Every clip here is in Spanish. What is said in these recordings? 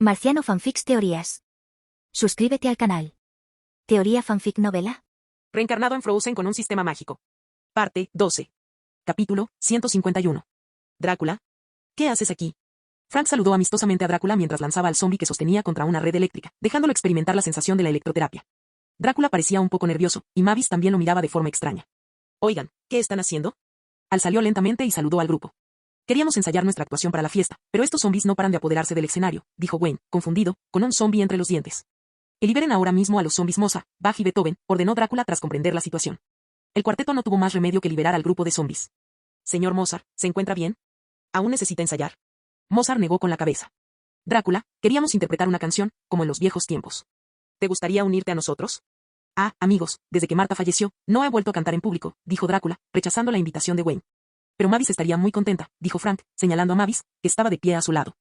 Marciano Fanfics Teorías. Suscríbete al canal. Teoría Fanfic Novela. Reencarnado en Frozen con un sistema mágico. Parte 12. Capítulo 151. Drácula. ¿Qué haces aquí? Frank saludó amistosamente a Drácula mientras lanzaba al zombie que sostenía contra una red eléctrica, dejándolo experimentar la sensación de la electroterapia. Drácula parecía un poco nervioso, y Mavis también lo miraba de forma extraña. Oigan, ¿qué están haciendo? Al salió lentamente y saludó al grupo. Queríamos ensayar nuestra actuación para la fiesta, pero estos zombies no paran de apoderarse del escenario, dijo Wayne, confundido, con un zombie entre los dientes. Liberen ahora mismo a los zombies Mozart, Bach y Beethoven, ordenó Drácula tras comprender la situación. El cuarteto no tuvo más remedio que liberar al grupo de zombies. Señor Mozart, ¿se encuentra bien? ¿Aún necesita ensayar? Mozart negó con la cabeza. Drácula, queríamos interpretar una canción, como en los viejos tiempos. ¿Te gustaría unirte a nosotros? Ah, amigos, desde que Marta falleció, no he vuelto a cantar en público, dijo Drácula, rechazando la invitación de Wayne. Pero Mavis estaría muy contenta, dijo Frank, señalando a Mavis, que estaba de pie a su lado.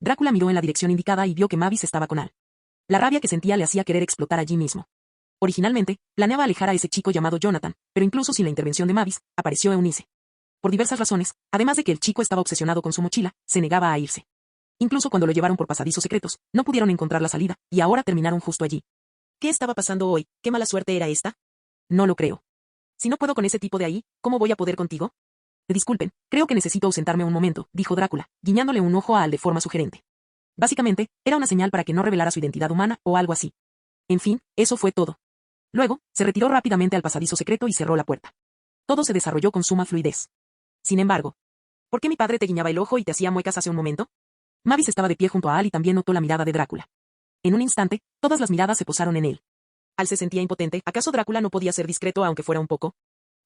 Drácula miró en la dirección indicada y vio que Mavis estaba con Al. La rabia que sentía le hacía querer explotar allí mismo. Originalmente, planeaba alejar a ese chico llamado Jonathan, pero incluso sin la intervención de Mavis, apareció Eunice. Por diversas razones, además de que el chico estaba obsesionado con su mochila, se negaba a irse. Incluso cuando lo llevaron por pasadizos secretos, no pudieron encontrar la salida, y ahora terminaron justo allí. ¿Qué estaba pasando hoy? ¿Qué mala suerte era esta? No lo creo. Si no puedo con ese tipo de ahí, ¿cómo voy a poder contigo? Disculpen, creo que necesito ausentarme un momento, dijo Drácula, guiñándole un ojo a Al de forma sugerente. Básicamente, era una señal para que no revelara su identidad humana o algo así. En fin, eso fue todo. Luego, se retiró rápidamente al pasadizo secreto y cerró la puerta. Todo se desarrolló con suma fluidez. Sin embargo, ¿por qué mi padre te guiñaba el ojo y te hacía muecas hace un momento? Mavis estaba de pie junto a Al y también notó la mirada de Drácula. En un instante, todas las miradas se posaron en él. Al se sentía impotente, ¿acaso Drácula no podía ser discreto aunque fuera un poco?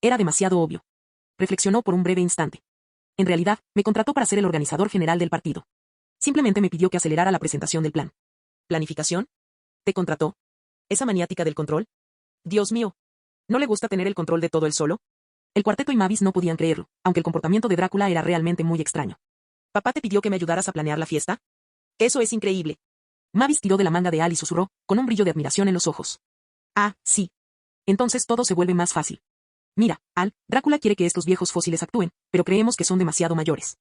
Era demasiado obvio. Reflexionó por un breve instante. En realidad, me contrató para ser el organizador general del partido. Simplemente me pidió que acelerara la presentación del plan. ¿Planificación? ¿Te contrató? ¿Esa maniática del control? Dios mío. ¿No le gusta tener el control de todo él solo? El cuarteto y Mavis no podían creerlo, aunque el comportamiento de Drácula era realmente muy extraño. ¿Papá te pidió que me ayudaras a planear la fiesta? Eso es increíble. Mavis tiró de la manga de Al y susurró, con un brillo de admiración en los ojos. Ah, sí. Entonces todo se vuelve más fácil. Mira, Al, Drácula quiere que estos viejos fósiles actúen, pero creemos que son demasiado mayores.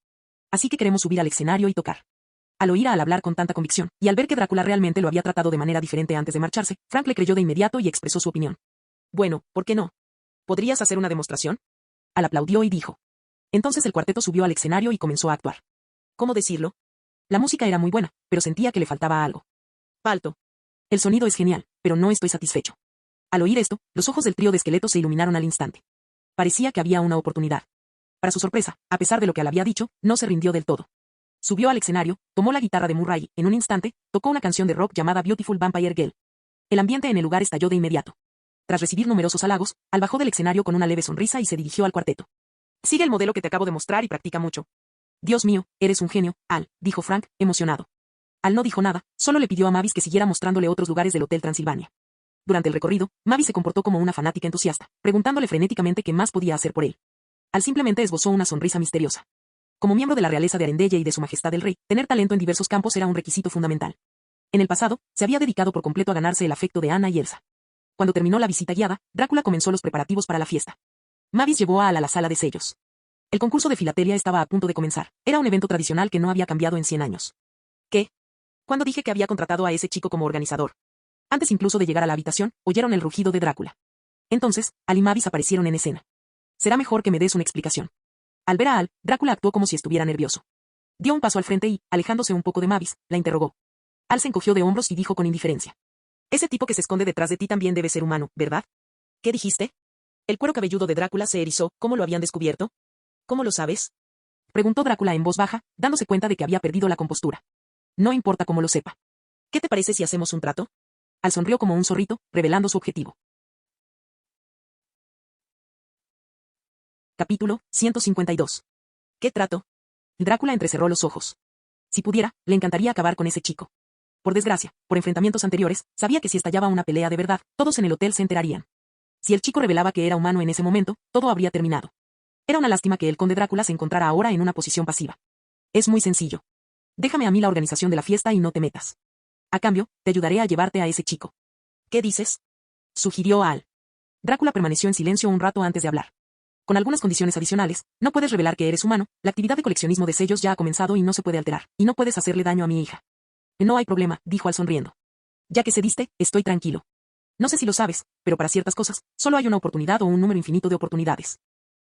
Así que queremos subir al escenario y tocar. Al oír a Al hablar con tanta convicción, y al ver que Drácula realmente lo había tratado de manera diferente antes de marcharse, Frank le creyó de inmediato y expresó su opinión. Bueno, ¿por qué no? ¿Podrías hacer una demostración? Al aplaudió y dijo. Entonces el cuarteto subió al escenario y comenzó a actuar. ¿Cómo decirlo? La música era muy buena, pero sentía que le faltaba algo. Palto. El sonido es genial, pero no estoy satisfecho. Al oír esto, los ojos del trío de esqueletos se iluminaron al instante. Parecía que había una oportunidad. Para su sorpresa, a pesar de lo que Al había dicho, no se rindió del todo. Subió al escenario, tomó la guitarra de Murray y, en un instante, tocó una canción de rock llamada Beautiful Vampire Girl. El ambiente en el lugar estalló de inmediato. Tras recibir numerosos halagos, Al bajó del escenario con una leve sonrisa y se dirigió al cuarteto. Sigue el modelo que te acabo de mostrar y practica mucho. Dios mío, eres un genio, Al, dijo Frank, emocionado. Al no dijo nada, solo le pidió a Mavis que siguiera mostrándole otros lugares del Hotel Transilvania. Durante el recorrido, Mavis se comportó como una fanática entusiasta, preguntándole frenéticamente qué más podía hacer por él. Al simplemente esbozó una sonrisa misteriosa. Como miembro de la realeza de Arendelle y de su majestad el rey, tener talento en diversos campos era un requisito fundamental. En el pasado, se había dedicado por completo a ganarse el afecto de Anna y Elsa. Cuando terminó la visita guiada, Drácula comenzó los preparativos para la fiesta. Mavis llevó a Al a la sala de sellos. El concurso de filatelia estaba a punto de comenzar. Era un evento tradicional que no había cambiado en 100 años. ¿Qué? ¿Cuándo dije que había contratado a ese chico como organizador? Antes incluso de llegar a la habitación, oyeron el rugido de Drácula. Entonces, Al y Mavis aparecieron en escena. Será mejor que me des una explicación. Al ver a Al, Drácula actuó como si estuviera nervioso. Dio un paso al frente y, alejándose un poco de Mavis, la interrogó. Al se encogió de hombros y dijo con indiferencia. Ese tipo que se esconde detrás de ti también debe ser humano, ¿verdad? ¿Qué dijiste? El cuero cabelludo de Drácula se erizó. ¿Cómo lo habían descubierto? ¿Cómo lo sabes? Preguntó Drácula en voz baja, dándose cuenta de que había perdido la compostura. No importa cómo lo sepa. ¿Qué te parece si hacemos un trato? Al sonrió como un zorrito, revelando su objetivo. Capítulo 152. ¿Qué trato? Drácula entrecerró los ojos. Si pudiera, le encantaría acabar con ese chico. Por desgracia, por enfrentamientos anteriores, sabía que si estallaba una pelea de verdad, todos en el hotel se enterarían. Si el chico revelaba que era humano en ese momento, todo habría terminado. Era una lástima que el conde Drácula se encontrara ahora en una posición pasiva. Es muy sencillo. Déjame a mí la organización de la fiesta y no te metas. A cambio, te ayudaré a llevarte a ese chico. ¿Qué dices? Sugirió Al. Drácula permaneció en silencio un rato antes de hablar. Con algunas condiciones adicionales, no puedes revelar que eres humano, la actividad de coleccionismo de sellos ya ha comenzado y no se puede alterar, y no puedes hacerle daño a mi hija. No hay problema, dijo Al sonriendo. Ya que cediste, estoy tranquilo. No sé si lo sabes, pero para ciertas cosas, solo hay una oportunidad o un número infinito de oportunidades.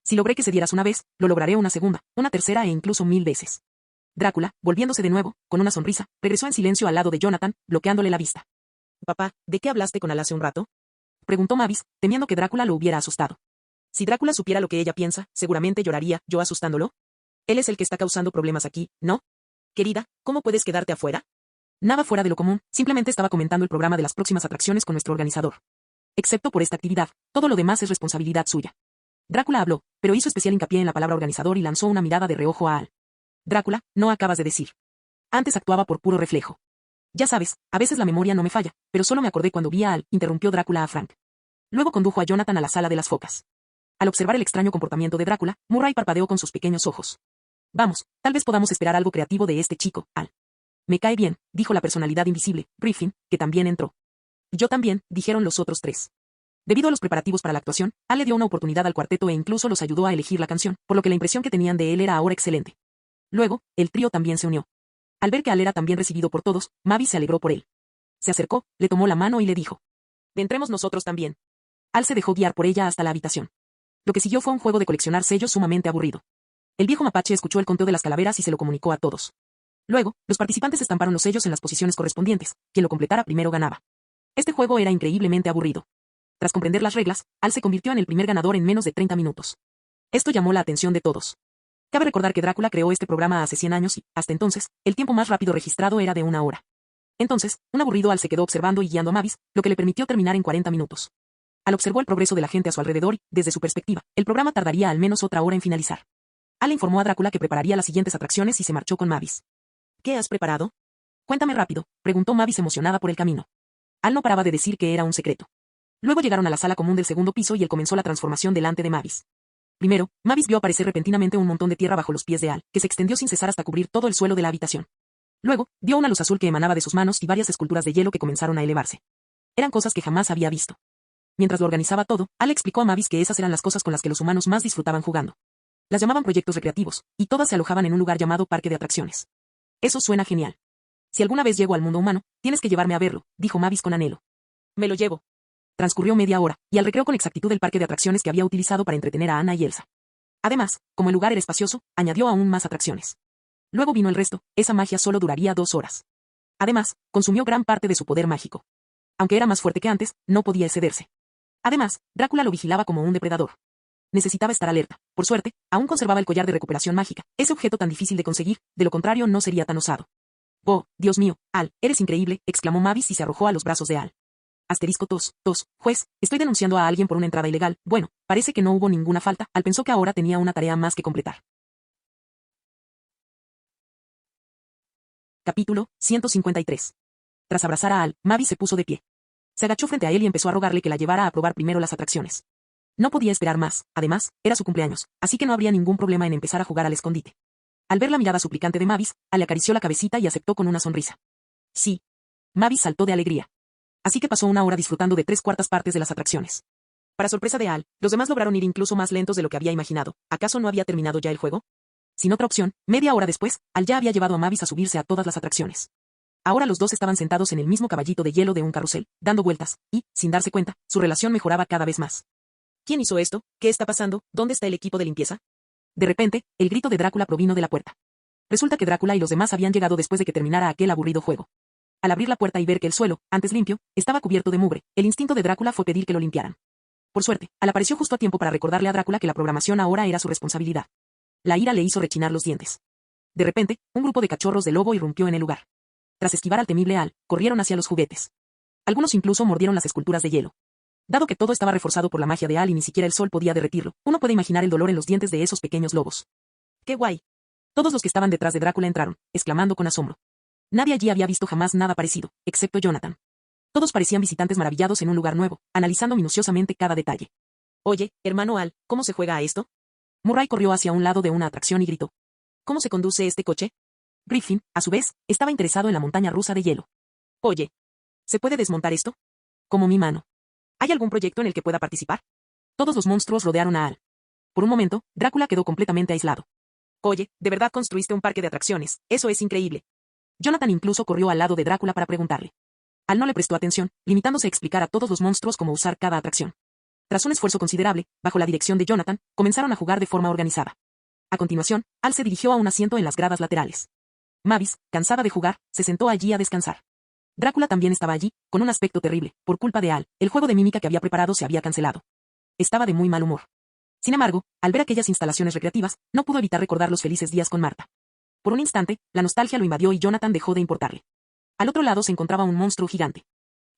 Si logré que cedieras una vez, lo lograré una segunda, una tercera e incluso 1000 veces. Drácula, volviéndose de nuevo, con una sonrisa, regresó en silencio al lado de Jonathan, bloqueándole la vista. Papá, ¿de qué hablaste con Al hace un rato? Preguntó Mavis, temiendo que Drácula lo hubiera asustado. Si Drácula supiera lo que ella piensa, seguramente lloraría, yo asustándolo. Él es el que está causando problemas aquí, ¿no? Querida, ¿cómo puedes quedarte afuera? Nada fuera de lo común, simplemente estaba comentando el programa de las próximas atracciones con nuestro organizador. Excepto por esta actividad, todo lo demás es responsabilidad suya. Drácula habló, pero hizo especial hincapié en la palabra organizador y lanzó una mirada de reojo a Al. Drácula, no acabas de decir. Antes actuaba por puro reflejo. Ya sabes, a veces la memoria no me falla, pero solo me acordé cuando vi a Al, interrumpió Drácula a Frank. Luego condujo a Jonathan a la sala de las focas. Al observar el extraño comportamiento de Drácula, Murray parpadeó con sus pequeños ojos. Vamos, tal vez podamos esperar algo creativo de este chico, Al. Me cae bien, dijo la personalidad invisible, Griffin, que también entró. Yo también, dijeron los otros tres. Debido a los preparativos para la actuación, Al le dio una oportunidad al cuarteto e incluso los ayudó a elegir la canción, por lo que la impresión que tenían de él era ahora excelente. Luego, el trío también se unió. Al ver que Al era también recibido por todos, Mavis se alegró por él. Se acercó, le tomó la mano y le dijo. Entremos nosotros también. Al se dejó guiar por ella hasta la habitación. Lo que siguió fue un juego de coleccionar sellos sumamente aburrido. El viejo mapache escuchó el conteo de las calaveras y se lo comunicó a todos. Luego, los participantes estamparon los sellos en las posiciones correspondientes, quien lo completara primero ganaba. Este juego era increíblemente aburrido. Tras comprender las reglas, Al se convirtió en el primer ganador en menos de 30 minutos. Esto llamó la atención de todos. Cabe recordar que Drácula creó este programa hace 100 años y, hasta entonces, el tiempo más rápido registrado era de 1 hora. Entonces, un aburrido Al se quedó observando y guiando a Mavis, lo que le permitió terminar en 40 minutos. Al observó el progreso de la gente a su alrededor y, desde su perspectiva, el programa tardaría al menos otra hora en finalizar. Al informó a Drácula que prepararía las siguientes atracciones y se marchó con Mavis. ¿Qué has preparado? Cuéntame rápido, preguntó Mavis emocionada por el camino. Al no paraba de decir que era un secreto. Luego llegaron a la sala común del segundo piso y él comenzó la transformación delante de Mavis. Primero, Mavis vio aparecer repentinamente un montón de tierra bajo los pies de Al, que se extendió sin cesar hasta cubrir todo el suelo de la habitación. Luego, vio una luz azul que emanaba de sus manos y varias esculturas de hielo que comenzaron a elevarse. Eran cosas que jamás había visto. Mientras lo organizaba todo, Al explicó a Mavis que esas eran las cosas con las que los humanos más disfrutaban jugando. Las llamaban proyectos recreativos, y todas se alojaban en un lugar llamado parque de atracciones. Eso suena genial. Si alguna vez llego al mundo humano, tienes que llevarme a verlo, dijo Mavis con anhelo. Me lo llevo. Transcurrió media hora, y Al recreó con exactitud el parque de atracciones que había utilizado para entretener a Anna y Elsa. Además, como el lugar era espacioso, añadió aún más atracciones. Luego vino el resto, esa magia solo duraría 2 horas. Además, consumió gran parte de su poder mágico. Aunque era más fuerte que antes, no podía excederse. Además, Drácula lo vigilaba como un depredador. Necesitaba estar alerta. Por suerte, aún conservaba el collar de recuperación mágica, ese objeto tan difícil de conseguir, de lo contrario no sería tan osado. Oh, Dios mío, Al, eres increíble, exclamó Mavis y se arrojó a los brazos de Al. Asterisco juez, estoy denunciando a alguien por una entrada ilegal. Bueno, parece que no hubo ninguna falta. Al pensó que ahora tenía una tarea más que completar. Capítulo 153. Tras abrazar a Al, Mavis se puso de pie. Se agachó frente a él y empezó a rogarle que la llevara a probar primero las atracciones. No podía esperar más, además, era su cumpleaños, así que no habría ningún problema en empezar a jugar al escondite. Al ver la mirada suplicante de Mavis, Al le acarició la cabecita y aceptó con una sonrisa. Sí. Mavis saltó de alegría. Así que pasó 1 hora disfrutando de 3/4 partes de las atracciones. Para sorpresa de Al, los demás lograron ir incluso más lentos de lo que había imaginado. ¿Acaso no había terminado ya el juego? Sin otra opción, media hora después, Al ya había llevado a Mavis a subirse a todas las atracciones. Ahora los dos estaban sentados en el mismo caballito de hielo de un carrusel, dando vueltas, y, sin darse cuenta, su relación mejoraba cada vez más. ¿Quién hizo esto? ¿Qué está pasando? ¿Dónde está el equipo de limpieza? De repente, el grito de Drácula provino de la puerta. Resulta que Drácula y los demás habían llegado después de que terminara aquel aburrido juego. Al abrir la puerta y ver que el suelo, antes limpio, estaba cubierto de mugre, el instinto de Drácula fue pedir que lo limpiaran. Por suerte, Al apareció justo a tiempo para recordarle a Drácula que la programación ahora era su responsabilidad. La ira le hizo rechinar los dientes. De repente, un grupo de cachorros de lobo irrumpió en el lugar. Tras esquivar al temible Al, corrieron hacia los juguetes. Algunos incluso mordieron las esculturas de hielo. Dado que todo estaba reforzado por la magia de Al y ni siquiera el sol podía derretirlo, uno puede imaginar el dolor en los dientes de esos pequeños lobos. ¡Qué guay! Todos los que estaban detrás de Drácula entraron, exclamando con asombro. Nadie allí había visto jamás nada parecido, excepto Jonathan. Todos parecían visitantes maravillados en un lugar nuevo, analizando minuciosamente cada detalle. Oye, hermano Al, ¿cómo se juega a esto? Murray corrió hacia un lado de una atracción y gritó. ¿Cómo se conduce este coche? Griffin, a su vez, estaba interesado en la montaña rusa de hielo. Oye, ¿se puede desmontar esto? Como mi mano. ¿Hay algún proyecto en el que pueda participar? Todos los monstruos rodearon a Al. Por un momento, Drácula quedó completamente aislado. Oye, de verdad construiste un parque de atracciones, eso es increíble. Jonathan incluso corrió al lado de Drácula para preguntarle. Al no le prestó atención, limitándose a explicar a todos los monstruos cómo usar cada atracción. Tras un esfuerzo considerable, bajo la dirección de Jonathan, comenzaron a jugar de forma organizada. A continuación, Al se dirigió a un asiento en las gradas laterales. Mavis, cansada de jugar, se sentó allí a descansar. Drácula también estaba allí, con un aspecto terrible. Por culpa de Al, el juego de mímica que había preparado se había cancelado. Estaba de muy mal humor. Sin embargo, al ver aquellas instalaciones recreativas, no pudo evitar recordar los felices días con Marta. Por un instante, la nostalgia lo invadió y Jonathan dejó de importarle. Al otro lado se encontraba un monstruo gigante.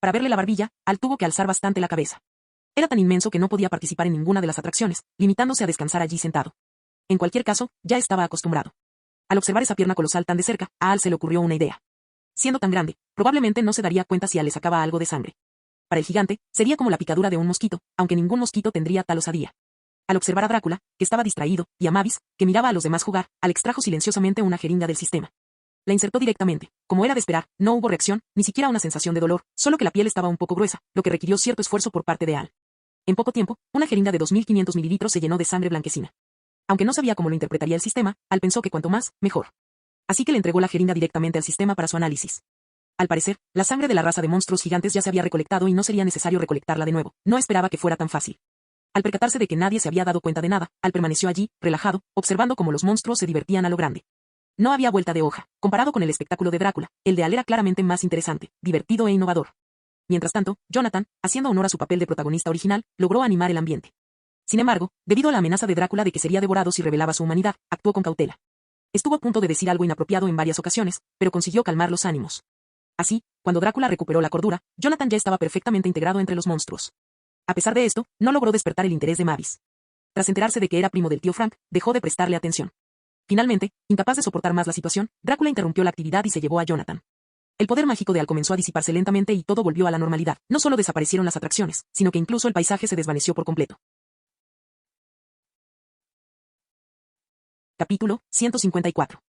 Para verle la barbilla, Al tuvo que alzar bastante la cabeza. Era tan inmenso que no podía participar en ninguna de las atracciones, limitándose a descansar allí sentado. En cualquier caso, ya estaba acostumbrado. Al observar esa pierna colosal tan de cerca, a Al se le ocurrió una idea. Siendo tan grande, probablemente no se daría cuenta si Al le sacaba algo de sangre. Para el gigante, sería como la picadura de un mosquito, aunque ningún mosquito tendría tal osadía. Al observar a Drácula, que estaba distraído, y a Mavis, que miraba a los demás jugar, Al extrajo silenciosamente una jeringa del sistema. La insertó directamente. Como era de esperar, no hubo reacción, ni siquiera una sensación de dolor, solo que la piel estaba un poco gruesa, lo que requirió cierto esfuerzo por parte de Al. En poco tiempo, una jeringa de 2500 mililitros se llenó de sangre blanquecina. Aunque no sabía cómo lo interpretaría el sistema, Al pensó que cuanto más, mejor. Así que le entregó la jeringa directamente al sistema para su análisis. Al parecer, la sangre de la raza de monstruos gigantes ya se había recolectado y no sería necesario recolectarla de nuevo. No esperaba que fuera tan fácil. Al percatarse de que nadie se había dado cuenta de nada, Al permaneció allí, relajado, observando cómo los monstruos se divertían a lo grande. No había vuelta de hoja. Comparado con el espectáculo de Drácula, el de Al era claramente más interesante, divertido e innovador. Mientras tanto, Jonathan, haciendo honor a su papel de protagonista original, logró animar el ambiente. Sin embargo, debido a la amenaza de Drácula de que sería devorado si revelaba su humanidad, actuó con cautela. Estuvo a punto de decir algo inapropiado en varias ocasiones, pero consiguió calmar los ánimos. Así, cuando Drácula recuperó la cordura, Jonathan ya estaba perfectamente integrado entre los monstruos. A pesar de esto, no logró despertar el interés de Mavis. Tras enterarse de que era primo del tío Frank, dejó de prestarle atención. Finalmente, incapaz de soportar más la situación, Drácula interrumpió la actividad y se llevó a Jonathan. El poder mágico de Al comenzó a disiparse lentamente y todo volvió a la normalidad. No solo desaparecieron las atracciones, sino que incluso el paisaje se desvaneció por completo. Capítulo 154.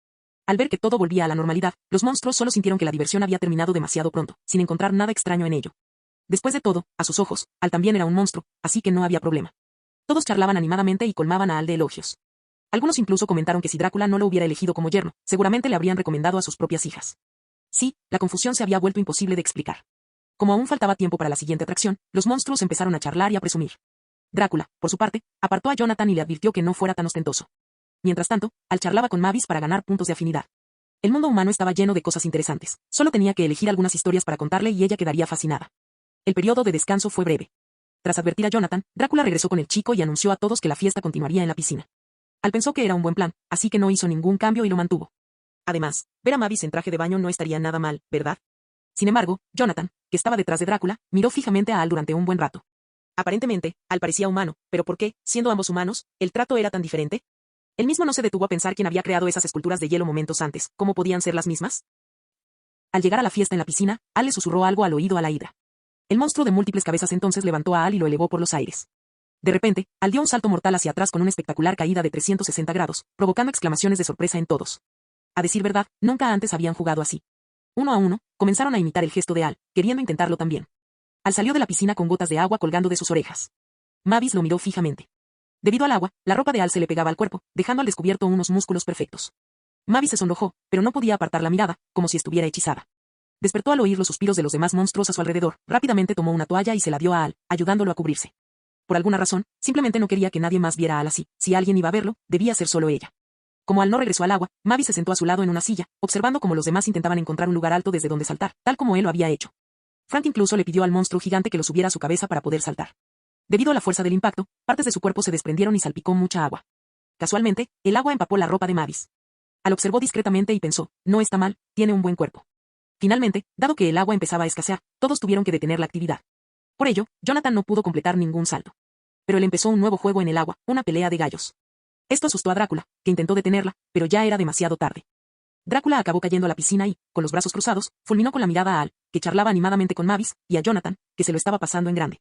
Al ver que todo volvía a la normalidad, los monstruos solo sintieron que la diversión había terminado demasiado pronto, sin encontrar nada extraño en ello. Después de todo, a sus ojos, Al también era un monstruo, así que no había problema. Todos charlaban animadamente y colmaban a Al de elogios. Algunos incluso comentaron que si Drácula no lo hubiera elegido como yerno, seguramente le habrían recomendado a sus propias hijas. Sí, la confusión se había vuelto imposible de explicar. Como aún faltaba tiempo para la siguiente atracción, los monstruos empezaron a charlar y a presumir. Drácula, por su parte, apartó a Jonathan y le advirtió que no fuera tan ostentoso. Mientras tanto, Al charlaba con Mavis para ganar puntos de afinidad. El mundo humano estaba lleno de cosas interesantes, solo tenía que elegir algunas historias para contarle y ella quedaría fascinada. El periodo de descanso fue breve. Tras advertir a Jonathan, Drácula regresó con el chico y anunció a todos que la fiesta continuaría en la piscina. Al pensó que era un buen plan, así que no hizo ningún cambio y lo mantuvo. Además, ver a Mavis en traje de baño no estaría nada mal, ¿verdad? Sin embargo, Jonathan, que estaba detrás de Drácula, miró fijamente a Al durante un buen rato. Aparentemente, Al parecía humano, pero ¿por qué, siendo ambos humanos, el trato era tan diferente? Él mismo no se detuvo a pensar quién había creado esas esculturas de hielo momentos antes, ¿cómo podían ser las mismas? Al llegar a la fiesta en la piscina, Al le susurró algo al oído a la hidra. El monstruo de múltiples cabezas entonces levantó a Al y lo elevó por los aires. De repente, Al dio un salto mortal hacia atrás con una espectacular caída de 360 grados, provocando exclamaciones de sorpresa en todos. A decir verdad, nunca antes habían jugado así. Uno a uno, comenzaron a imitar el gesto de Al, queriendo intentarlo también. Al salió de la piscina con gotas de agua colgando de sus orejas. Mavis lo miró fijamente. Debido al agua, la ropa de Al se le pegaba al cuerpo, dejando al descubierto unos músculos perfectos. Mavis se sonrojó, pero no podía apartar la mirada, como si estuviera hechizada. Despertó al oír los suspiros de los demás monstruos a su alrededor, rápidamente tomó una toalla y se la dio a Al, ayudándolo a cubrirse. Por alguna razón, simplemente no quería que nadie más viera a Al así. Si alguien iba a verlo, debía ser solo ella. Como Al no regresó al agua, Mavis se sentó a su lado en una silla, observando cómo los demás intentaban encontrar un lugar alto desde donde saltar, tal como él lo había hecho. Frank incluso le pidió al monstruo gigante que lo subiera a su cabeza para poder saltar. Debido a la fuerza del impacto, partes de su cuerpo se desprendieron y salpicó mucha agua. Casualmente, el agua empapó la ropa de Mavis. Al observó discretamente y pensó, no está mal, tiene un buen cuerpo. Finalmente, dado que el agua empezaba a escasear, todos tuvieron que detener la actividad. Por ello, Jonathan no pudo completar ningún salto. Pero él empezó un nuevo juego en el agua, una pelea de gallos. Esto asustó a Drácula, que intentó detenerla, pero ya era demasiado tarde. Drácula acabó cayendo a la piscina y, con los brazos cruzados, fulminó con la mirada a Al, que charlaba animadamente con Mavis, y a Jonathan, que se lo estaba pasando en grande.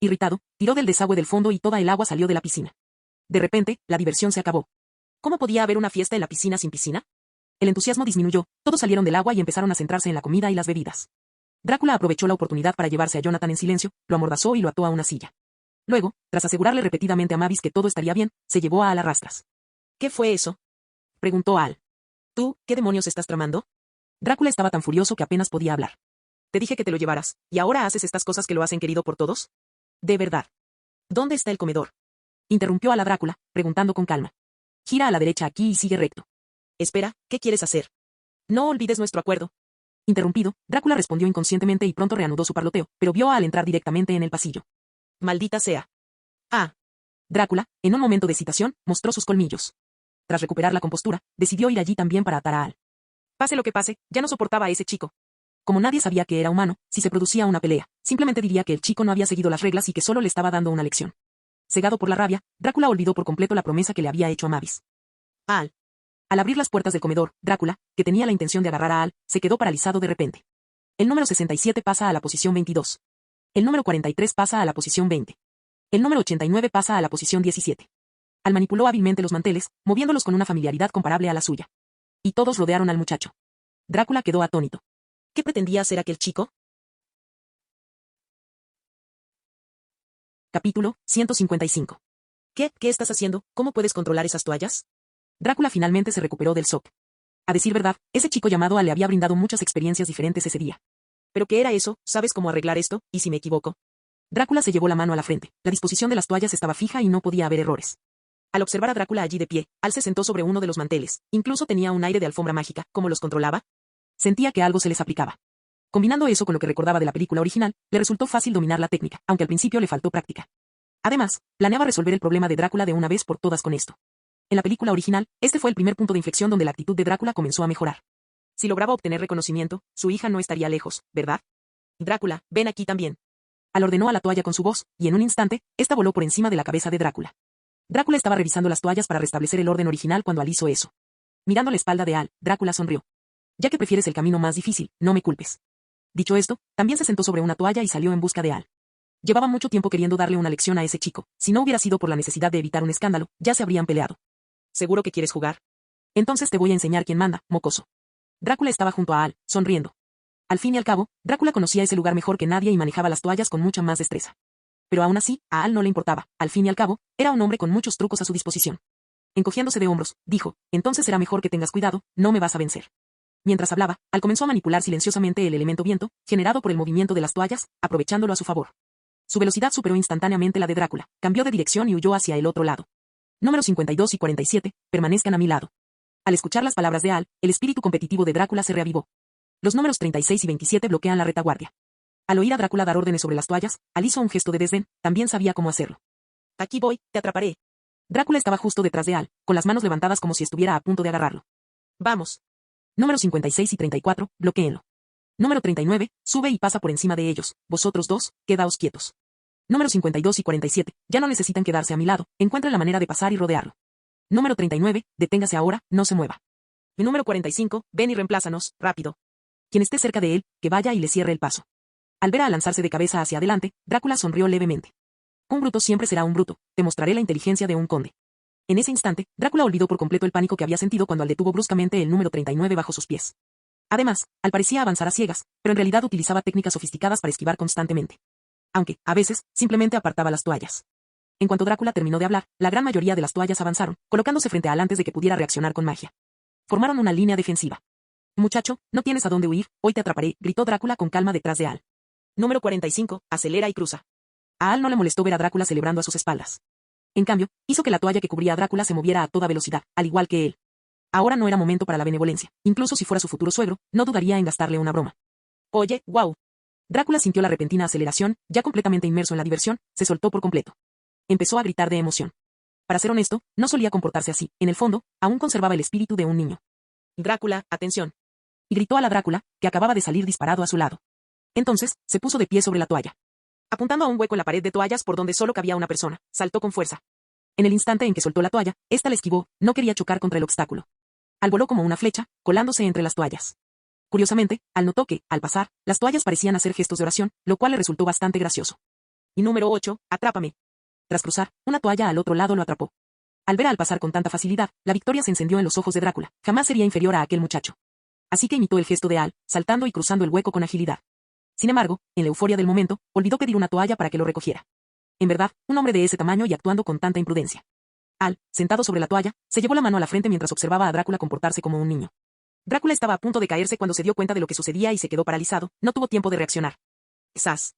Irritado, tiró del desagüe del fondo y toda el agua salió de la piscina. De repente, la diversión se acabó. ¿Cómo podía haber una fiesta en la piscina sin piscina? El entusiasmo disminuyó, todos salieron del agua y empezaron a centrarse en la comida y las bebidas. Drácula aprovechó la oportunidad para llevarse a Jonathan en silencio, lo amordazó y lo ató a una silla. Luego, tras asegurarle repetidamente a Mavis que todo estaría bien, se llevó a Al a rastras. ¿Qué fue eso?, preguntó Al. ¿Tú, qué demonios estás tramando? Drácula estaba tan furioso que apenas podía hablar. Te dije que te lo llevaras, ¿y ahora haces estas cosas que lo hacen querido por todos? De verdad. ¿Dónde está el comedor? Interrumpió a la Drácula, preguntando con calma. Gira a la derecha aquí y sigue recto. Espera, ¿qué quieres hacer? No olvides nuestro acuerdo. Interrumpido, Drácula respondió inconscientemente y pronto reanudó su parloteo, pero vio a Al entrar directamente en el pasillo. Maldita sea. Ah. Drácula, en un momento de excitación, mostró sus colmillos. Tras recuperar la compostura, decidió ir allí también para atar a Al. Pase lo que pase, ya no soportaba a ese chico. Como nadie sabía que era humano, si se producía una pelea, simplemente diría que el chico no había seguido las reglas y que solo le estaba dando una lección. Cegado por la rabia, Drácula olvidó por completo la promesa que le había hecho a Mavis. Al. Al abrir las puertas del comedor, Drácula, que tenía la intención de agarrar a Al, se quedó paralizado de repente. El número 67 pasa a la posición 22. El número 43 pasa a la posición 20. El número 89 pasa a la posición 17. Al manipuló hábilmente los manteles, moviéndolos con una familiaridad comparable a la suya. Y todos rodearon al muchacho. Drácula quedó atónito. ¿Qué pretendía hacer aquel chico? Capítulo 155. ¿Qué estás haciendo? ¿Cómo puedes controlar esas toallas? Drácula finalmente se recuperó del shock. A decir verdad, ese chico llamado Al le había brindado muchas experiencias diferentes ese día. ¿Pero qué era eso? ¿Sabes cómo arreglar esto? ¿Y si me equivoco? Drácula se llevó la mano a la frente. La disposición de las toallas estaba fija y no podía haber errores. Al observar a Drácula allí de pie, Al se sentó sobre uno de los manteles. Incluso tenía un aire de alfombra mágica. ¿Cómo los controlaba? Sentía que algo se les aplicaba. Combinando eso con lo que recordaba de la película original, le resultó fácil dominar la técnica, aunque al principio le faltó práctica. Además, planeaba resolver el problema de Drácula de una vez por todas con esto. En la película original, este fue el primer punto de inflexión donde la actitud de Drácula comenzó a mejorar. Si lograba obtener reconocimiento, su hija no estaría lejos, ¿verdad? Drácula, ven aquí también. Al ordenó a la toalla con su voz, y en un instante, esta voló por encima de la cabeza de Drácula. Drácula estaba revisando las toallas para restablecer el orden original cuando Al hizo eso. Mirando la espalda de Al, Drácula sonrió. Ya que prefieres el camino más difícil, no me culpes. Dicho esto, también se sentó sobre una toalla y salió en busca de Al. Llevaba mucho tiempo queriendo darle una lección a ese chico. Si no hubiera sido por la necesidad de evitar un escándalo, ya se habrían peleado. ¿Seguro que quieres jugar? Entonces te voy a enseñar quién manda, mocoso. Drácula estaba junto a Al, sonriendo. Al fin y al cabo, Drácula conocía ese lugar mejor que nadie y manejaba las toallas con mucha más destreza. Pero aún así, a Al no le importaba. Al fin y al cabo, era un hombre con muchos trucos a su disposición. Encogiéndose de hombros, dijo, entonces será mejor que tengas cuidado, no me vas a vencer. Mientras hablaba, Al comenzó a manipular silenciosamente el elemento viento, generado por el movimiento de las toallas, aprovechándolo a su favor. Su velocidad superó instantáneamente la de Drácula, cambió de dirección y huyó hacia el otro lado. Números 52 y 47, permanezcan a mi lado. Al escuchar las palabras de Al, el espíritu competitivo de Drácula se reavivó. Los números 36 y 27 bloquean la retaguardia. Al oír a Drácula dar órdenes sobre las toallas, Al hizo un gesto de desdén, también sabía cómo hacerlo. Aquí voy, te atraparé. Drácula estaba justo detrás de Al, con las manos levantadas como si estuviera a punto de agarrarlo. Vamos. Números 56 y 34, bloquéenlo. Número 39, sube y pasa por encima de ellos. Vosotros dos, quedaos quietos. Número 52 y 47, ya no necesitan quedarse a mi lado, encuentren la manera de pasar y rodearlo. Número 39, deténgase ahora, no se mueva. Y número 45, ven y reemplázanos, rápido. Quien esté cerca de él, que vaya y le cierre el paso. Al ver a lanzarse de cabeza hacia adelante, Drácula sonrió levemente. Un bruto siempre será un bruto, te mostraré la inteligencia de un conde. En ese instante, Drácula olvidó por completo el pánico que había sentido cuando Al detuvo bruscamente el número 39 bajo sus pies. Además, Al parecía avanzar a ciegas, pero en realidad utilizaba técnicas sofisticadas para esquivar constantemente. Aunque, a veces, simplemente apartaba las toallas. En cuanto Drácula terminó de hablar, la gran mayoría de las toallas avanzaron, colocándose frente a Al antes de que pudiera reaccionar con magia. Formaron una línea defensiva. Muchacho, no tienes a dónde huir, hoy te atraparé, gritó Drácula con calma detrás de Al. Número 45, acelera y cruza. A Al no le molestó ver a Drácula celebrando a sus espaldas. En cambio, hizo que la toalla que cubría a Drácula se moviera a toda velocidad, al igual que él. Ahora no era momento para la benevolencia, incluso si fuera su futuro suegro, no dudaría en gastarle una broma. Oye, wow. Drácula sintió la repentina aceleración, ya completamente inmerso en la diversión, se soltó por completo. Empezó a gritar de emoción. Para ser honesto, no solía comportarse así, en el fondo, aún conservaba el espíritu de un niño. Drácula, atención. Y gritó a la Drácula, que acababa de salir disparado a su lado. Entonces, se puso de pie sobre la toalla. Apuntando a un hueco en la pared de toallas por donde solo cabía una persona, saltó con fuerza. En el instante en que soltó la toalla, ésta la esquivó, no quería chocar contra el obstáculo. Al voló como una flecha, colándose entre las toallas. Curiosamente, Al notó que, al pasar, las toallas parecían hacer gestos de oración, lo cual le resultó bastante gracioso. Y número 8, atrápame. Tras cruzar, una toalla al otro lado lo atrapó. Al ver a Al pasar con tanta facilidad, la victoria se encendió en los ojos de Drácula, jamás sería inferior a aquel muchacho. Así que imitó el gesto de Al, saltando y cruzando el hueco con agilidad. Sin embargo, en la euforia del momento, olvidó pedir una toalla para que lo recogiera. En verdad, un hombre de ese tamaño y actuando con tanta imprudencia. Al, sentado sobre la toalla, se llevó la mano a la frente mientras observaba a Drácula comportarse como un niño. Drácula estaba a punto de caerse cuando se dio cuenta de lo que sucedía y se quedó paralizado, no tuvo tiempo de reaccionar. ¡Zas!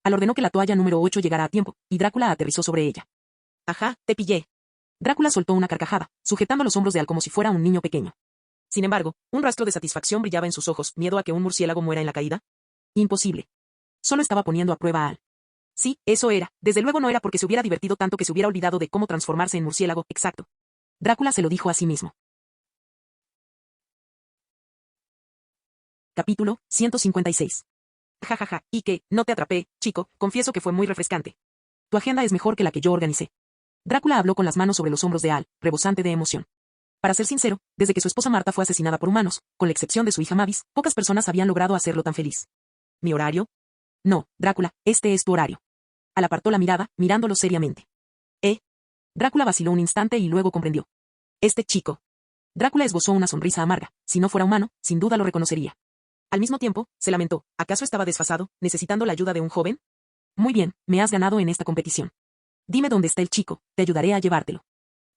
Al ordenó que la toalla número 8 llegara a tiempo, y Drácula aterrizó sobre ella. ¡Ajá, te pillé! Drácula soltó una carcajada, sujetando los hombros de Al como si fuera un niño pequeño. Sin embargo, un rastro de satisfacción brillaba en sus ojos. ¿Miedo a que un murciélago muera en la caída? Imposible. Solo estaba poniendo a prueba a Al. Sí, eso era. Desde luego no era porque se hubiera divertido tanto que se hubiera olvidado de cómo transformarse en murciélago, exacto. Drácula se lo dijo a sí mismo. Capítulo 156. Jajaja, y que, no te atrapé, chico, confieso que fue muy refrescante. Tu agenda es mejor que la que yo organicé. Drácula habló con las manos sobre los hombros de Al, rebosante de emoción. Para ser sincero, desde que su esposa Marta fue asesinada por humanos, con la excepción de su hija Mavis, pocas personas habían logrado hacerlo tan feliz. ¿Mi horario? No, Drácula, este es tu horario. Al apartó la mirada, mirándolo seriamente. Drácula vaciló un instante y luego comprendió. Este chico. Drácula esbozó una sonrisa amarga. Si no fuera humano, sin duda lo reconocería. Al mismo tiempo, se lamentó. ¿Acaso estaba desfasado, necesitando la ayuda de un joven? Muy bien, me has ganado en esta competición. Dime dónde está el chico, te ayudaré a llevártelo.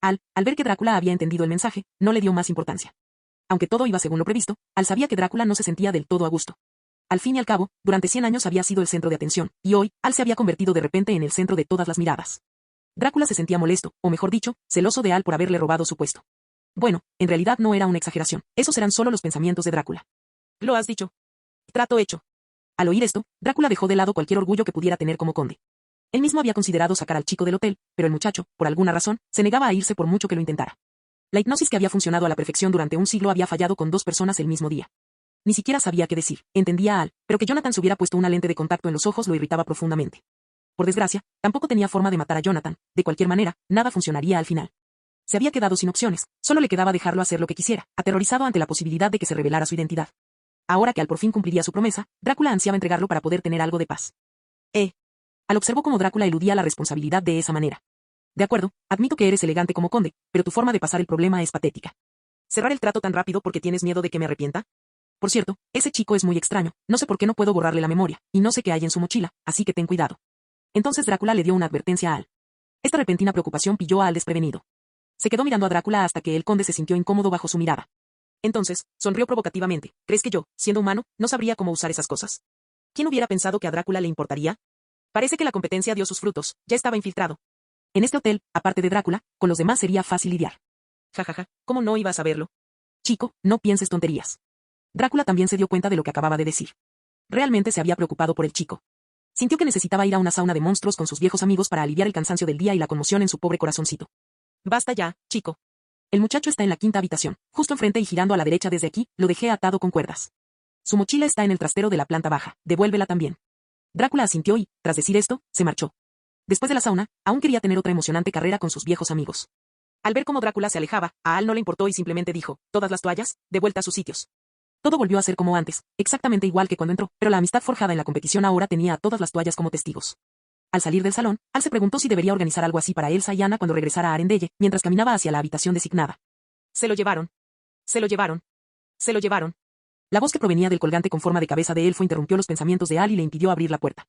Al ver que Drácula había entendido el mensaje, no le dio más importancia. Aunque todo iba según lo previsto, Al sabía que Drácula no se sentía del todo a gusto. Al fin y al cabo, durante 100 años había sido el centro de atención, y hoy, Al se había convertido de repente en el centro de todas las miradas. Drácula se sentía molesto, o mejor dicho, celoso de Al por haberle robado su puesto. Bueno, en realidad no era una exageración, esos eran solo los pensamientos de Drácula. Lo has dicho. Trato hecho. Al oír esto, Drácula dejó de lado cualquier orgullo que pudiera tener como conde. Él mismo había considerado sacar al chico del hotel, pero el muchacho, por alguna razón, se negaba a irse por mucho que lo intentara. La hipnosis que había funcionado a la perfección durante un siglo había fallado con 2 personas el mismo día. Ni siquiera sabía qué decir, entendía a Al, pero que Jonathan se hubiera puesto una lente de contacto en los ojos lo irritaba profundamente. Por desgracia, tampoco tenía forma de matar a Jonathan, de cualquier manera, nada funcionaría al final. Se había quedado sin opciones, solo le quedaba dejarlo hacer lo que quisiera, aterrorizado ante la posibilidad de que se revelara su identidad. Ahora que Al por fin cumpliría su promesa, Drácula ansiaba entregarlo para poder tener algo de paz. Al observó cómo Drácula eludía la responsabilidad de esa manera. De acuerdo, admito que eres elegante como conde, pero tu forma de pasar el problema es patética. ¿Cerrar el trato tan rápido porque tienes miedo de que me arrepienta? Por cierto, ese chico es muy extraño, no sé por qué no puedo borrarle la memoria, y no sé qué hay en su mochila, así que ten cuidado. Entonces Drácula le dio una advertencia a Al. Esta repentina preocupación pilló a Al desprevenido. Se quedó mirando a Drácula hasta que el conde se sintió incómodo bajo su mirada. Entonces, sonrió provocativamente. ¿Crees que yo, siendo humano, no sabría cómo usar esas cosas? ¿Quién hubiera pensado que a Drácula le importaría? Parece que la competencia dio sus frutos, ya estaba infiltrado. En este hotel, aparte de Drácula, con los demás sería fácil lidiar. Jajaja, ¿cómo no ibas a verlo? Chico, no pienses tonterías. Drácula también se dio cuenta de lo que acababa de decir. Realmente se había preocupado por el chico. Sintió que necesitaba ir a una sauna de monstruos con sus viejos amigos para aliviar el cansancio del día y la conmoción en su pobre corazoncito. Basta ya, chico. El muchacho está en la 5ª habitación, justo enfrente y girando a la derecha desde aquí, lo dejé atado con cuerdas. Su mochila está en el trastero de la planta baja, devuélvela también. Drácula asintió y, tras decir esto, se marchó. Después de la sauna, aún quería tener otra emocionante carrera con sus viejos amigos. Al ver cómo Drácula se alejaba, a Al no le importó y simplemente dijo, todas las toallas, de vuelta a sus sitios. Todo volvió a ser como antes, exactamente igual que cuando entró, pero la amistad forjada en la competición ahora tenía a todas las toallas como testigos. Al salir del salón, Al se preguntó si debería organizar algo así para Elsa y Anna cuando regresara a Arendelle, mientras caminaba hacia la habitación designada. Se lo llevaron. Se lo llevaron. Se lo llevaron. La voz que provenía del colgante con forma de cabeza de elfo interrumpió los pensamientos de Al y le impidió abrir la puerta.